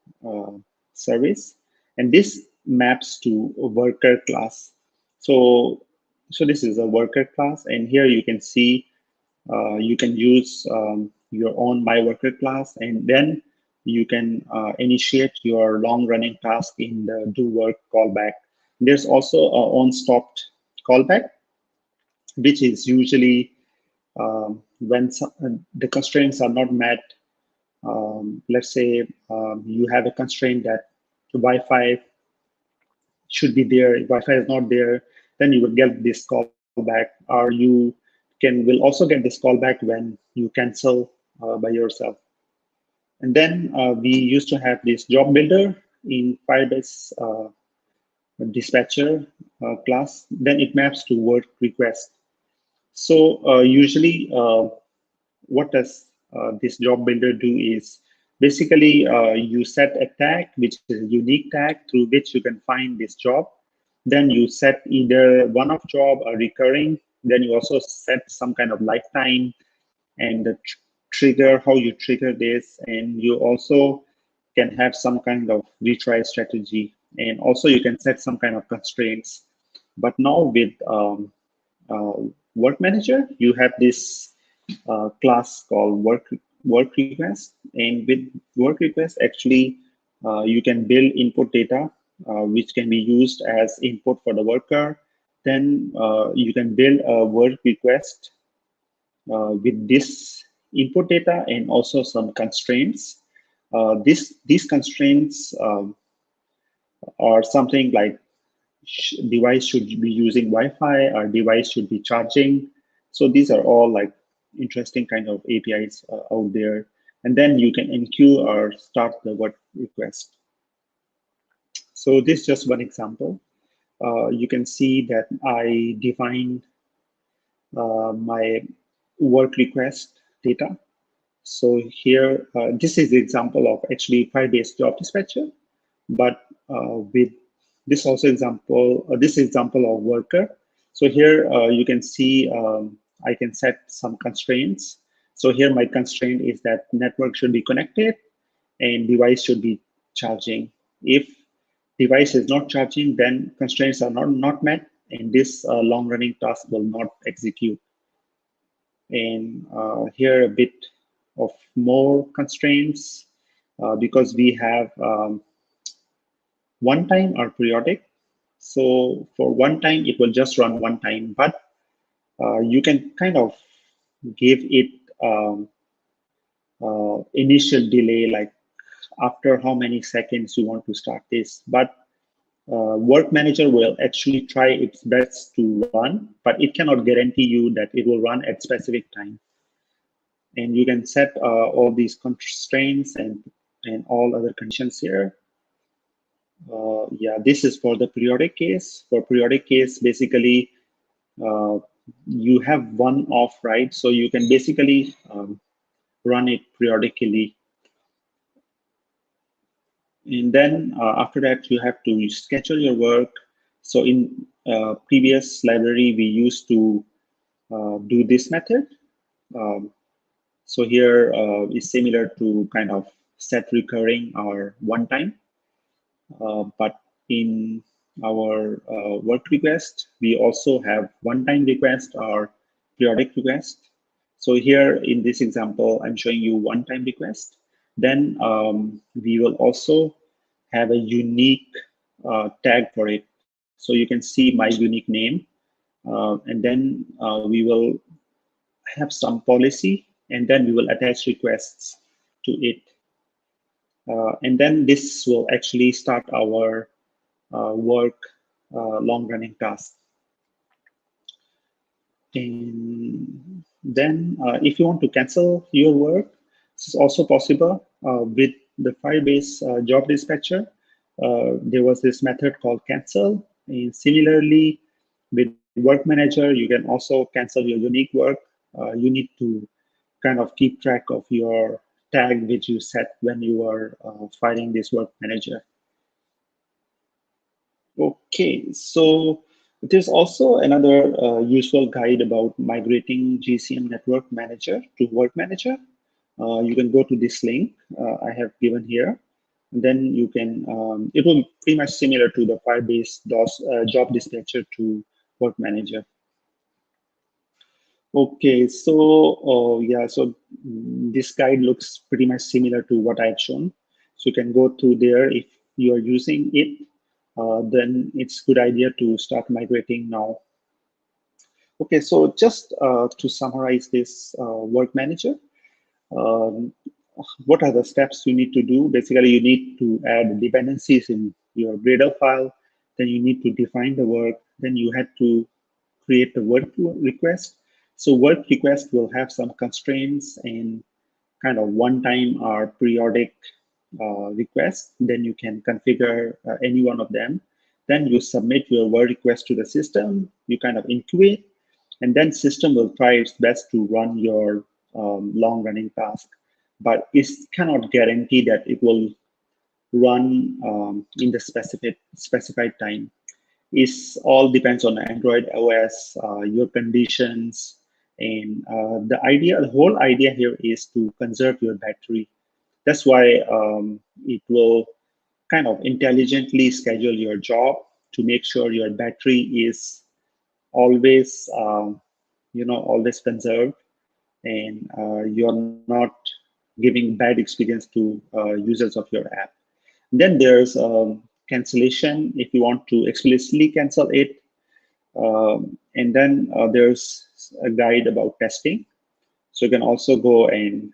service. And this maps to a worker class. So this is a worker class. And here you can see you can use your own my worker class, and then you can initiate your long running task in the do work callback. There's also a on stopped callback, which is usually when the constraints are not met. Let's say you have a constraint that the Wi-Fi should be there. If Wi-Fi is not there, then you will get this callback, or you will also get this callback when you cancel by yourself. And then we used to have this job builder in Firebase dispatcher class. Then it maps to work request. So usually what does this job builder do is basically you set a tag, which is a unique tag through which you can find this job. Then you set either one-off job or recurring. Then you also set some kind of lifetime and the trigger, how you trigger this. And you also can have some kind of retry strategy. And also you can set some kind of constraints. But now with Work Manager, you have this class called work request. And with work request, actually, you can build input data, which can be used as input for the worker. Then you can build a work request with this input data and also some constraints. These constraints are something like device should be using Wi-Fi or device should be charging. So these are all like interesting kind of APIs out there. And then you can enqueue or start the work request. So this is just one example. You can see that I defined my work request data. So here, this is the example of actually Firebase job dispatcher, but with this also example, this example of worker. So here you can see I can set some constraints. So here my constraint is that network should be connected and device should be charging. If device is not charging, then constraints are not met, and this long running task will not execute. And here a bit of more constraints because we have one time or periodic. So for one time, it will just run one time, but you can kind of give it initial delay, like after how many seconds you want to start this. But Work Manager will actually try its best to run, but it cannot guarantee you that it will run at specific time. And you can set all these constraints and all other conditions here. Yeah, this is for the periodic case. For periodic case, basically, you have one off, right? So you can basically run it periodically. And then after that, you have to schedule your work. So in previous library, we used to do this method. So here is similar to kind of set recurring or one time. But in our work request, we also have one-time request or periodic request. So here in this example, I'm showing you one-time request. Then we will also have a unique tag for it. So you can see my unique name. And then we will have some policy, and then we will attach requests to it. And then this will actually start our work long-running task. And then if you want to cancel your work, this is also possible with the Firebase job dispatcher. There was this method called cancel. And similarly, with Work Manager, you can also cancel your unique work. You need to kind of keep track of your tag which you set when you are filing this Work Manager. Okay, so there's also another useful guide about migrating GCM Network Manager to Work Manager. You can go to this link I have given here. And then you can, it will be pretty much similar to the Firebase job dispatcher to Work Manager. Okay, so yeah, so this guide looks pretty much similar to what I've shown. So you can go through there if you are using it. Then it's a good idea to start migrating now. Okay, so just to summarize this Work Manager, what are the steps you need to do? Basically, you need to add dependencies in your Gradle file. Then you need to define the work. Then you have to create the work request. So work request will have some constraints and kind of one-time or periodic requests. Then you can configure any one of them. Then you submit your work request to the system. You kind of incubate, and then system will try its best to run your long-running task. But it cannot guarantee that it will run in the specified time. It all depends on Android OS, your conditions, and the whole idea here is to conserve your battery. That's why it will kind of intelligently schedule your job to make sure your battery is always, always conserved, and you're not giving bad experience to users of your app. Then there's cancellation if you want to explicitly cancel it. And then there's a guide about testing. So you can also go and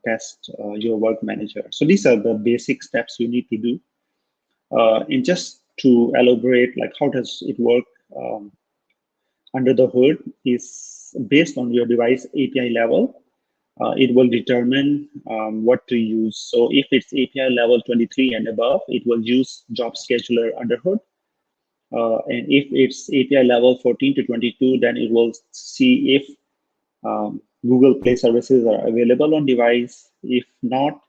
test your Work Manager. So these are the basic steps you need to do. And just to elaborate, like how does it work under the hood is based on your device API level. It will determine what to use. So if it's API level 23 and above, it will use Job Scheduler under hood. And if it's API level 14 to 22, then it will see if Google Play services are available on device. If not,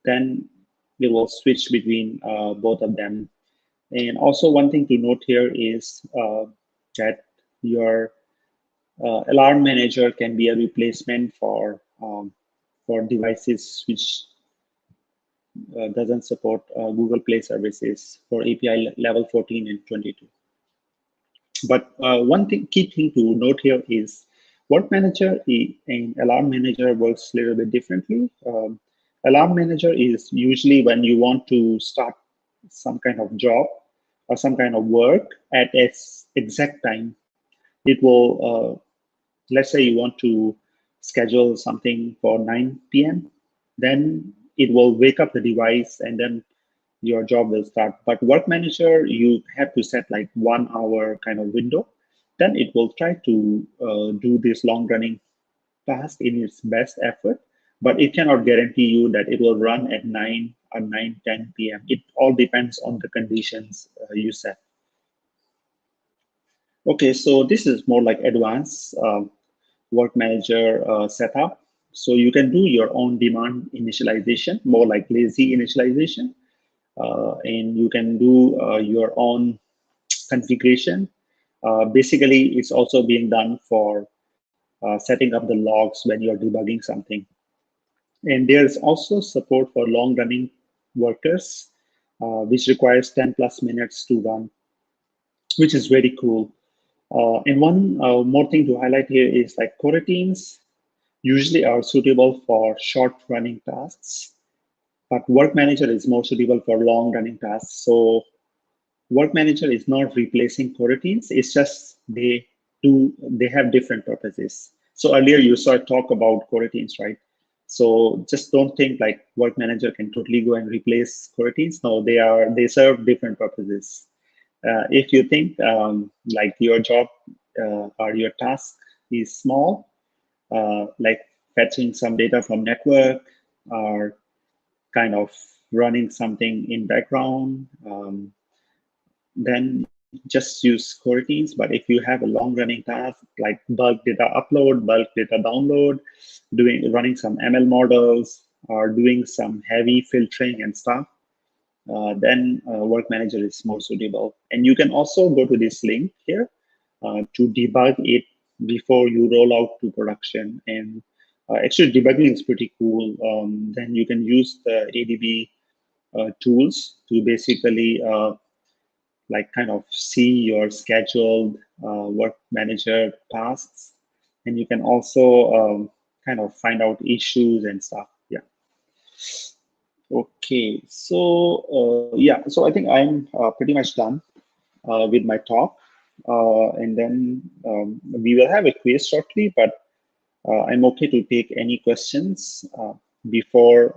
then it will switch between both of them. And also one thing to note here is that your alarm manager can be a replacement for devices which doesn't support Google Play services for API level 14 and 22. But one key thing to note here is Work Manager and Alarm Manager works a little bit differently. Alarm Manager is usually when you want to start some kind of job or some kind of work at its exact time. It will, let's say you want to schedule something for 9 p.m., then it will wake up the device and then your job will start. But work manager, you have to set like 1 hour kind of window. Then it will try to do this long running task in its best effort, but it cannot guarantee you that it will run at 9 or 9:10 p.m. It all depends on the conditions you set. Okay, so this is more like advanced work manager setup. So you can do your own demand initialization, more like lazy initialization, and you can do your own configuration. Basically, it's also being done for setting up the logs when you're debugging something. And there's also support for long running workers, which requires 10 plus minutes to run, which is very cool. And one more thing to highlight here is like coroutines usually are suitable for short running tasks, but work manager is more suitable for long running tasks. So work manager is not replacing coroutines. It's just they have different purposes. So earlier you saw talk about coroutines, right? So just don't think like work manager can totally go and replace coroutines. No, they serve different purposes. If you think like your job or your task is small, like fetching some data from network or kind of running something in background, then just use coroutines. But if you have a long running task like bulk data upload, bulk data download, running some ML models or doing some heavy filtering and stuff, then work manager is more suitable. And you can also go to this link here to debug it before you roll out to production. And actually debugging is pretty cool. Then you can use the ADB tools to basically like kind of see your scheduled work manager tasks. And you can also kind of find out issues and stuff. Yeah. Okay, so yeah, so I think I'm pretty much done with my talk. And then we will have a quiz shortly, but I'm okay to take any questions before.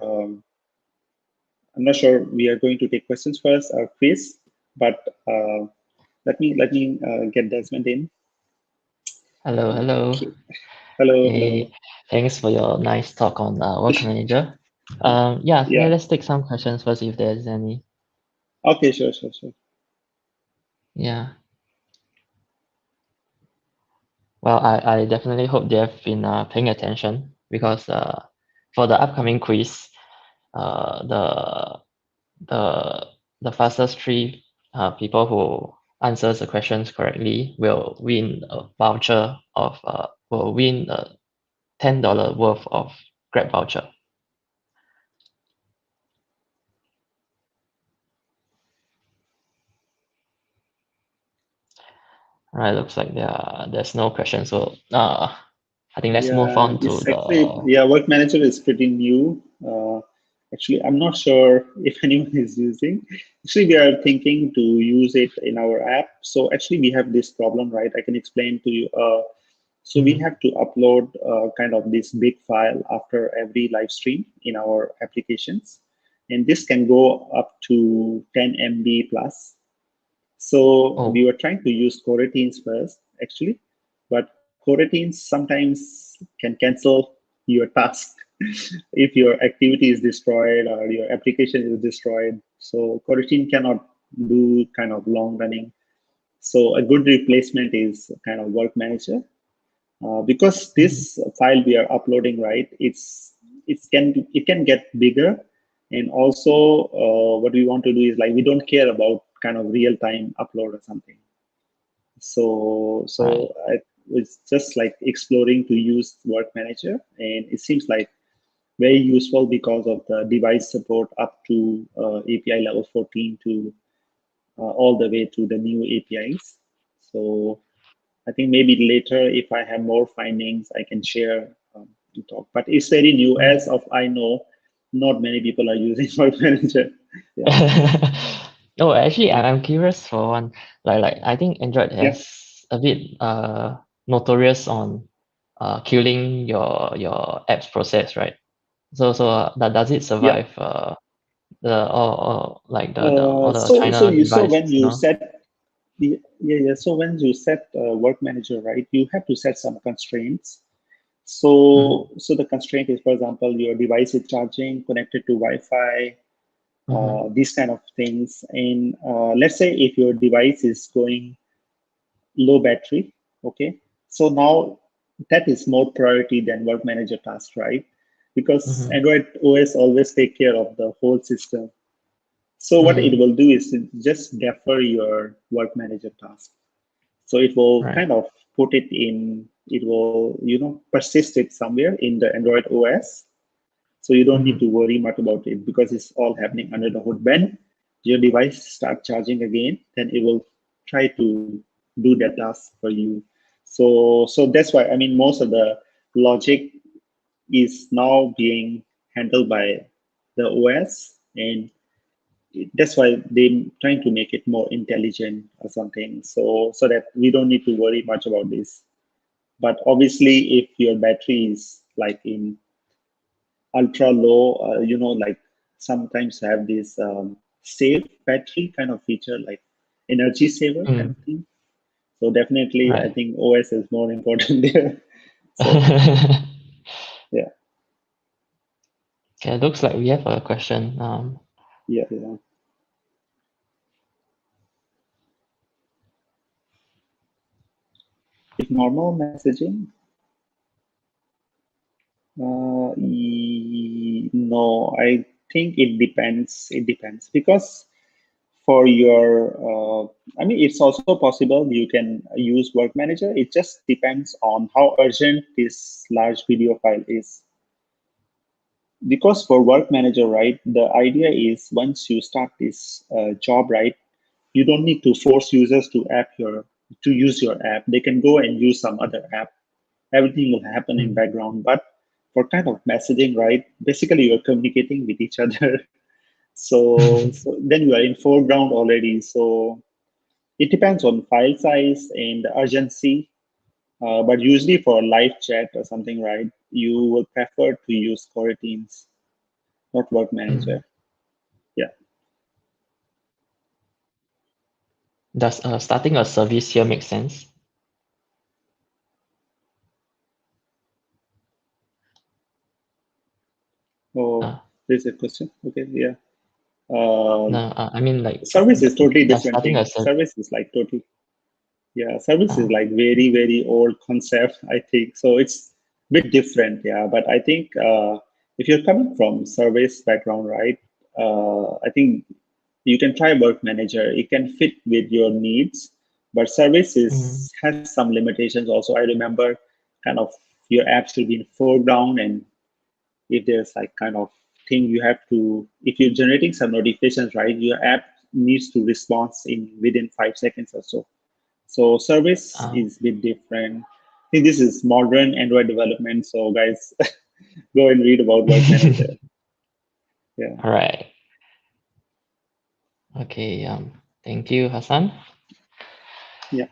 I'm not sure we are going to take questions first or quiz, but let me get Desmond in. Hello, hello. Okay. Hello, Hey, hello. thanks for your nice talk on work manager. Yeah, Yeah. let's take some questions first if there's any. Okay, sure. Yeah. Well, I definitely hope they have been paying attention because for the upcoming quiz, the the fastest three people who answers the questions correctly will win a voucher of will win a $10 worth of Grab voucher. All right, looks like there's no questions. So I think let's move on to It's actually, work manager is pretty new. Actually, I'm not sure if anyone is using. Actually, we are thinking to use it in our app. So actually, we have this problem, right? I can explain to you. So we have to upload kind of this big file after every live stream in our applications. And this can go up to 10 MB plus. So we were trying to use coroutines first, actually, but coroutines sometimes can cancel your task if your activity is destroyed or your application is destroyed. So coroutine cannot do kind of long running. So a good replacement is kind of work manager. Because this file we are uploading, right, it can get bigger. And also what we want to do is like we don't care about kind of real-time upload or something. So I was just like exploring to use work manager, and it seems like very useful because of the device support up to API level 14 to all the way to the new APIs. So I think maybe later, if I have more findings, I can share to talk. But it's very new. As of I know, not many people are using Work Manager. Yeah. No, actually, I'm curious for one. Like I think Android Yeah. has a bit notorious on killing your apps process, right? So does it survive or like the all the so China you device, when you know? set yeah. So when you set work manager, right, you have to set some constraints. So the constraint is, for example, your device is charging, connected to Wi-Fi, these kind of things. And let's say if your device is going low battery, okay, so now that is more priority than work manager task, right? Because Android OS always take care of the whole system. So what it will do is it just defer your work manager task. So it will Right. kind of put it in, it will, persist it somewhere in the Android OS. So you don't need to worry much about it because it's all happening under the hood. When your device start charging again, then it will try to do that task for you. So that's why, I mean, most of the logic is now being handled by the OS, and that's why they're trying to make it more intelligent or something, so that we don't need to worry much about this. But obviously, if your battery is like in ultra low, like sometimes have this save battery kind of feature, like energy saver kind of thing. So definitely, I Right. think OS is more important there. So yeah, Okay, it looks like we have a question. yeah. If normal messaging, no, I think it depends. It depends because for your, I mean, it's also possible you can use Work Manager. It just depends on how urgent this large video file is. Because for Work Manager, right, the idea is once you start this job, right, you don't need to force users to use your app. They can go and use some other app. Everything will happen in background. But for kind of messaging, right, basically you're communicating with each other. So then you are in foreground already. So it depends on file size and the urgency. But usually for live chat or something, right, you will prefer to use coroutines, not Work Manager. Yeah. Does starting a service here make sense? Oh, there's a question. Okay. Yeah. No, I mean like Service is totally does different starting a thing. Service is like totally, yeah, service is like very, very old concept, I think. So it's a bit different, yeah. But I think if you're coming from service background, right, I think you can try Work Manager. It can fit with your needs, but service has some limitations also. I remember kind of your apps will be in foreground, and if there's like kind of thing you have to, if you're generating some notifications, right, your app needs to respond in within 5 seconds or so. So service is a bit different. I think this is modern Android development. So guys, go and read about Work Manager. Yeah. All right. Okay. Thank you, Hassan. Yeah.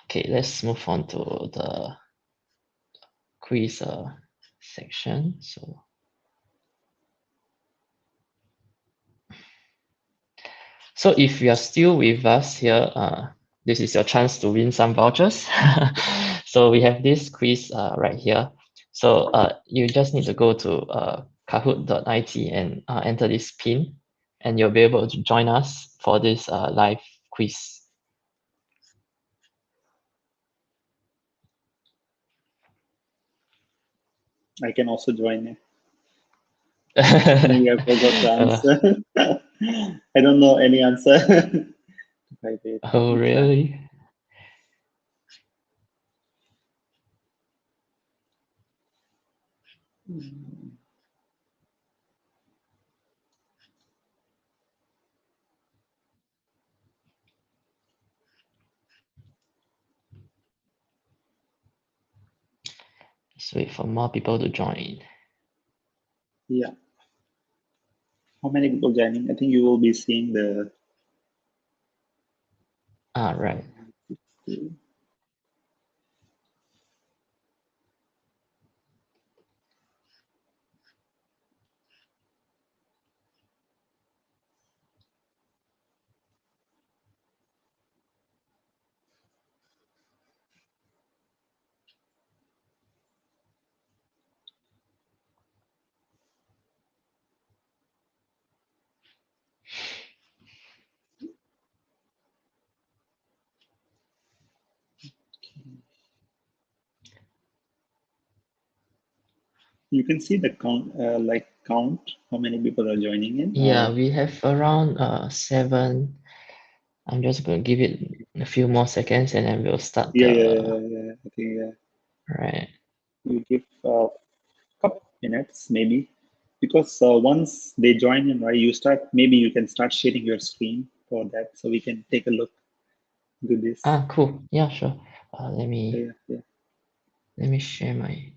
Okay, let's move on to the quiz section. So if you are still with us here, this is your chance to win some vouchers. So we have this quiz right here. So you just need to go to kahoot.it and enter this pin, and you'll be able to join us for this live quiz. I can also join it. Maybe I forgot the answer. I don't know any answer. Oh, really? Just wait for more people to join. Yeah. How many people joining? I think you will be seeing the. Right. You can see the count, count how many people are joining in. Yeah, we have around 7. I'm just going to give it a few more seconds and then we'll start Yeah, the. yeah. I think Right. you give a couple minutes maybe, because once they join in, right, maybe you can start sharing your screen for that, so we can take a look, do this. Cool. Yeah, sure. Let Yeah. me share my.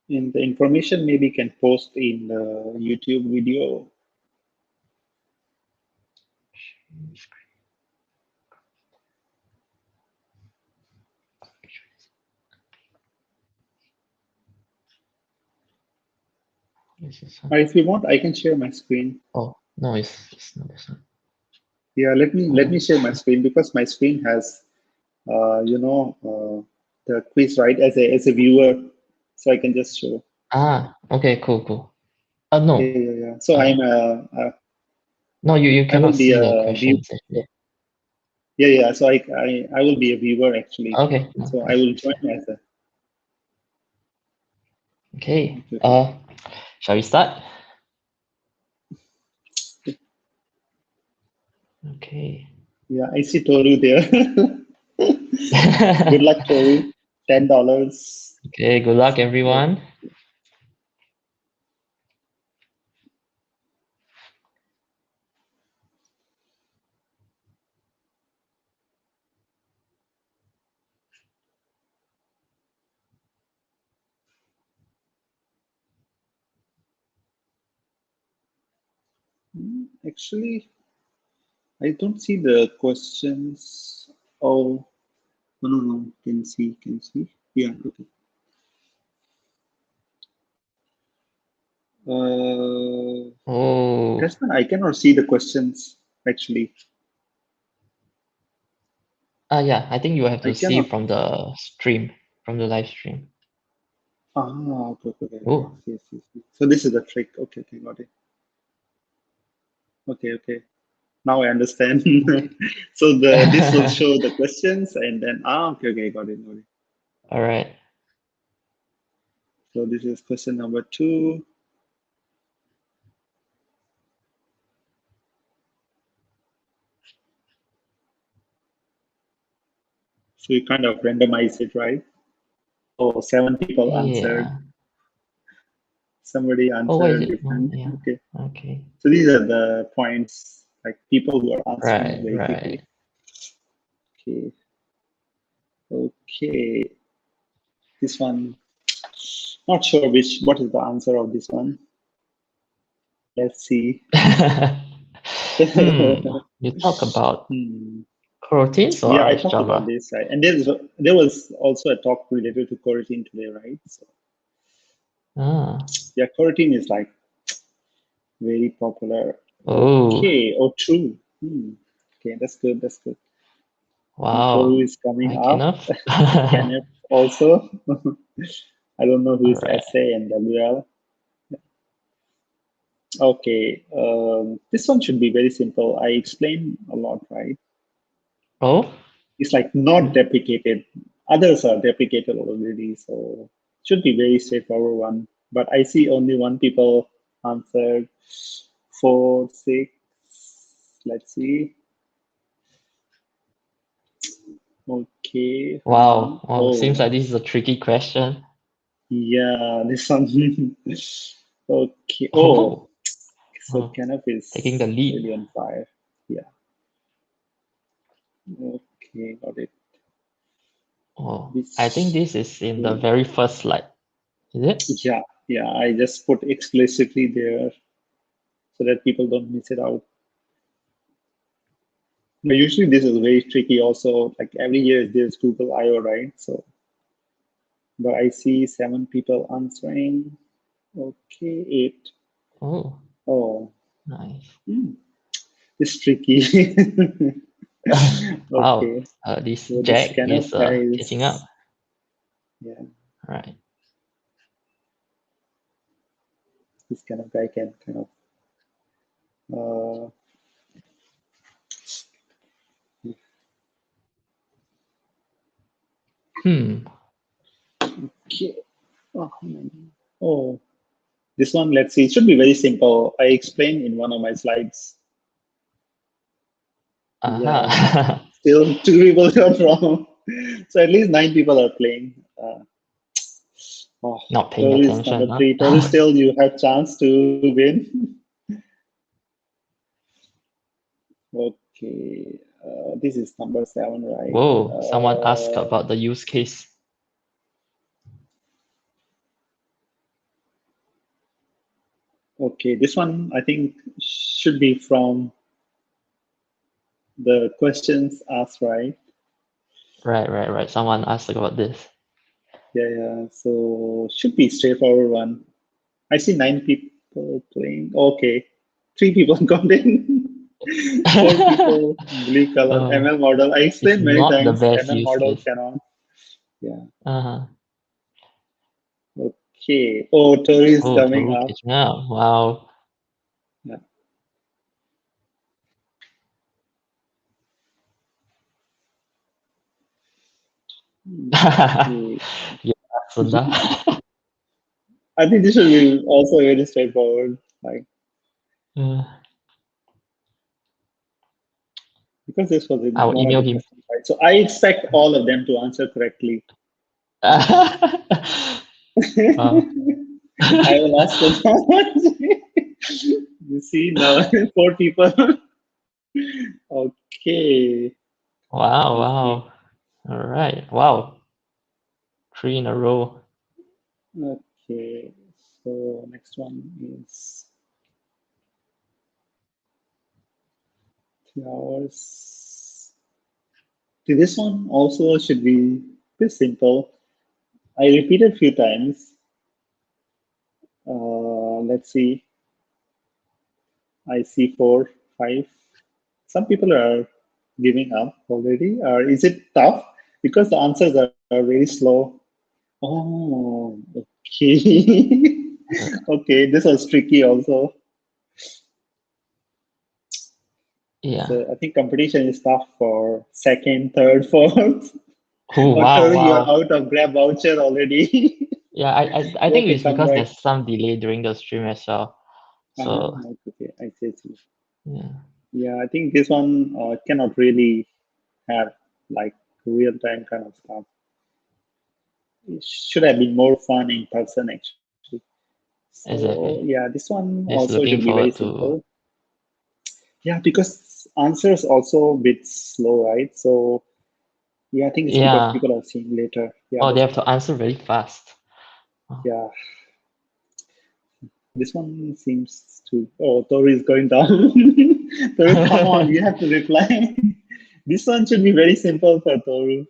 And the information maybe can post in the YouTube video. Or if you want, I can share my screen. Oh no, it's not this one. Yeah, let me share my screen, because my screen has, the quiz, right, as a viewer, so I can just show. Okay, cool. No. Yeah. So I'm No, you I will cannot be see the a viewer. questions actually. Yeah. So I will be a viewer actually. Okay. So I will join as a. Okay. Okay. Shall we start? Okay. Yeah, I see Toru there. Good luck, Toru. $10. Okay, good luck everyone. Actually, I don't see the questions. Oh, no. Can see. Yeah, okay. That's when I cannot see the questions actually. Yeah, I think you have I to see cannot. from the stream, from the live stream. Okay. Oh. Yes. So this is the trick. Okay, got it. Okay. Now I understand. So this will show the questions, and then okay, got it. All right. So this is question number 2. So you kind of randomize it, right? Oh, 7 people answered. Yeah. Somebody Oh, what is answered it? Oh, different. yeah. Okay. Okay. So these are the points, like people who are answering very Right. quickly. Okay. This one, not sure what is the answer of this one. Let's see. You talk about coroutines or Yeah, I talked Java? about this, right? And there was also a talk related to coroutine today, right? So yeah, coroutine is like very popular. Oh. Okay, true. Okay, that's good. Wow. Toru is coming Hi, up. Kenneth. Kenneth also. I don't know who is All right. SA and WL. Okay, this one should be very simple. I explained a lot, right? Oh. It's like not deprecated. Others are deprecated already, so should be very straightforward one. But I see only one people answered. 4, 6. Let's see. Okay. Wow. Seems Oh, like this is a tricky question. yeah. This one. Okay. Oh. So Kenneth is Taking the lead. really on fire. Yeah. Okay, got it. Oh, I think this is in the very first slide. Is it? Yeah. I just put explicitly there so that people don't miss it out. But usually this is very tricky also. Like every year there's Google I/O, right? So, but I see 7 people answering. Okay, 8. Oh, nice. It's tricky. Wow. Okay. This So this Jack kind of is guy catching up. Yeah. Right. This kind of guy can kind of Okay. Oh, this one, let's see. It should be very simple. I explained in one of my slides. Uh-huh. Still 2 people got wrong. So at least 9 people are playing. Not paying Tourist attention. number 3. Tourist, still you have chance to win. Okay. This is number 7, right? Whoa, someone asked about the use case. Okay, this one I think should be from the questions asked, right? Right. Someone asked about this. Yeah. So should be straightforward one. I see 9 people playing. Okay, 3 people got in. 4 people, blue color, Oh, ML model. I explained it's many not the times, best ML use model case. cannot. Yeah. Uh-huh. Okay. Oh, Tori is Oh, coming Toru up. catching up. Wow. Yeah. Okay. Yeah, Sunda. I think this should be also very straightforward. Like, because this was in I will one of email the him. questions, right? So I expect all of them to answer correctly. Wow. I will ask them. You see now, 4 people. Okay. Wow. All right. Wow. 3 in a row. Okay. So next one is 2 hours. See, this one also should be pretty simple. I repeated a few times. Let's see. I see 4, 5. Some people are giving up already. Or is it tough? Because the answers are very slow. Oh, okay. Okay, this was tricky also. Yeah. So I think competition is tough for second, third, fourth. Oh, Or third, you're wow. out of grab voucher already. Yeah, I You think have to it's come because back. there's some delay during the stream as well. So, Okay, I see. yeah. Yeah, I think this one cannot really have like real time kind of stuff. It should have been more fun in person actually. So Exactly. yeah, this one Just also looking should be very forward to. simple. Yeah, because answers also a bit slow, right? So yeah, I think it's because Yeah. people are seeing later. Yeah, Oh, they that's have to answer very fast. yeah. This one seems to. Oh, Tori is going down. Tori, come on, you have to reply. This one should be very simple for Toru.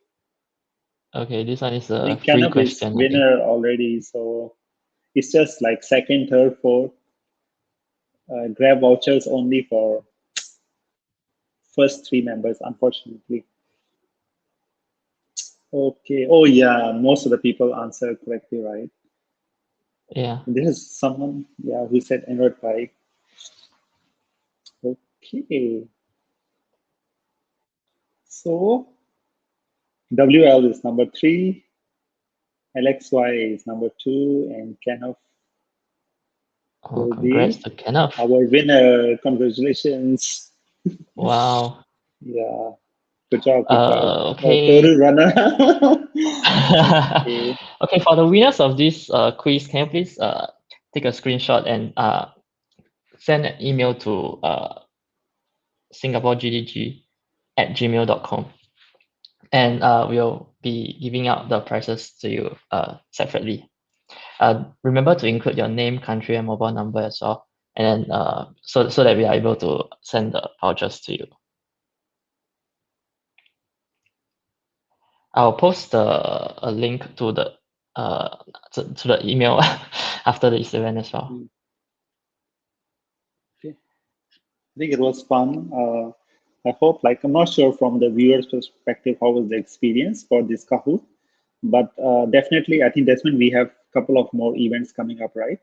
Okay, this one is I a think free Kenneth is question, I think. winner already, so it's just like second, third, fourth. Grab vouchers only for first 3 members, unfortunately. Okay. Oh yeah, most of the people answered correctly, right? Yeah. This is someone, yeah, who said Android Pie. Okay. So WL is number 3, LXY is number 2, and Kenneth Oh, will congrats be to Kenneth. our winner. Congratulations. Wow. Yeah. Good job. Okay. Toru runner. Okay. Okay, for the winners of this quiz, can you please take a screenshot and send an email to singaporegdg@gmail.com, and we'll be giving out the prizes to you separately. Remember to include your name, country, and mobile number as well, and then so that we are able to send the vouchers to you. I'll post a link to the to the email after this event as well. Okay. I think it was fun. I hope, like, I'm not sure from the viewer's perspective how was the experience for this Kahoot, but definitely, I think Desmond, we have a couple of more events coming up, right?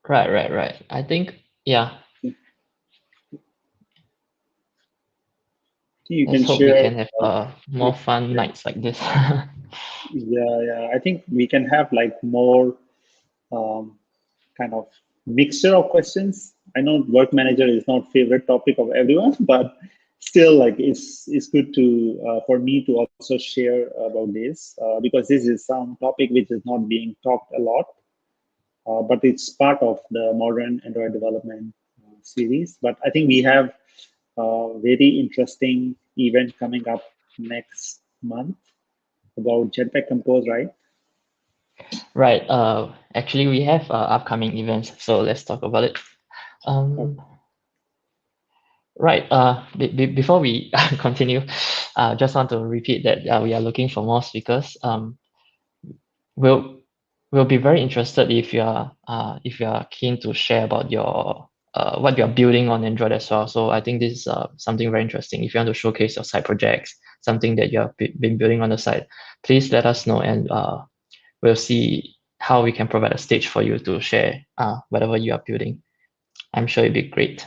Right. I think, yeah. You Let's can hope we share. can have more fun nights like this. Yeah. I think we can have like more kind of mixture of questions. I know work manager is not favorite topic of everyone, but still, like it's good to for me to also share about this because this is some topic which is not being talked a lot, but it's part of the modern Android development series. But I think we have a very interesting event coming up next month about Jetpack Compose, right? Right. Actually, we have upcoming events, so let's talk about it. Right. Before we continue, just want to repeat that we are looking for more speakers. We'll be very interested if you are keen to share about your what you are building on Android as well. So I think this is something very interesting. If you want to showcase your side projects, something that you have been building on the side, please let us know, and we'll see how we can provide a stage for you to share whatever you are building. I'm sure it'd be great.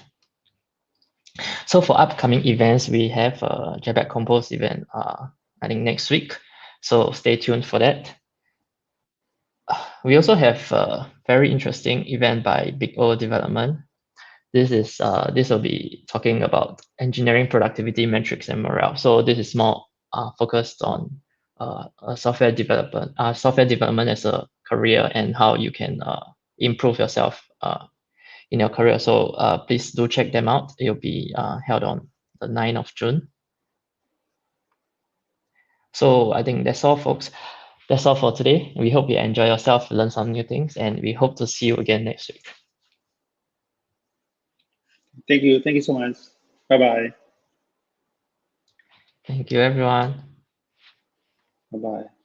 So for upcoming events, we have a Jetpack Compose event, I think next week. So stay tuned for that. We also have a very interesting event by Big O Development. This will be talking about engineering productivity metrics and morale. So this is more focused on software development as a career and how you can improve yourself in your career. So please do check them out. It'll be held on the 9th of June. So I think that's all, folks. That's all for today. We hope you enjoy yourself, learn some new things, and we hope to see you again next week. Thank you so much. Bye-bye. Thank you, everyone. Bye-bye.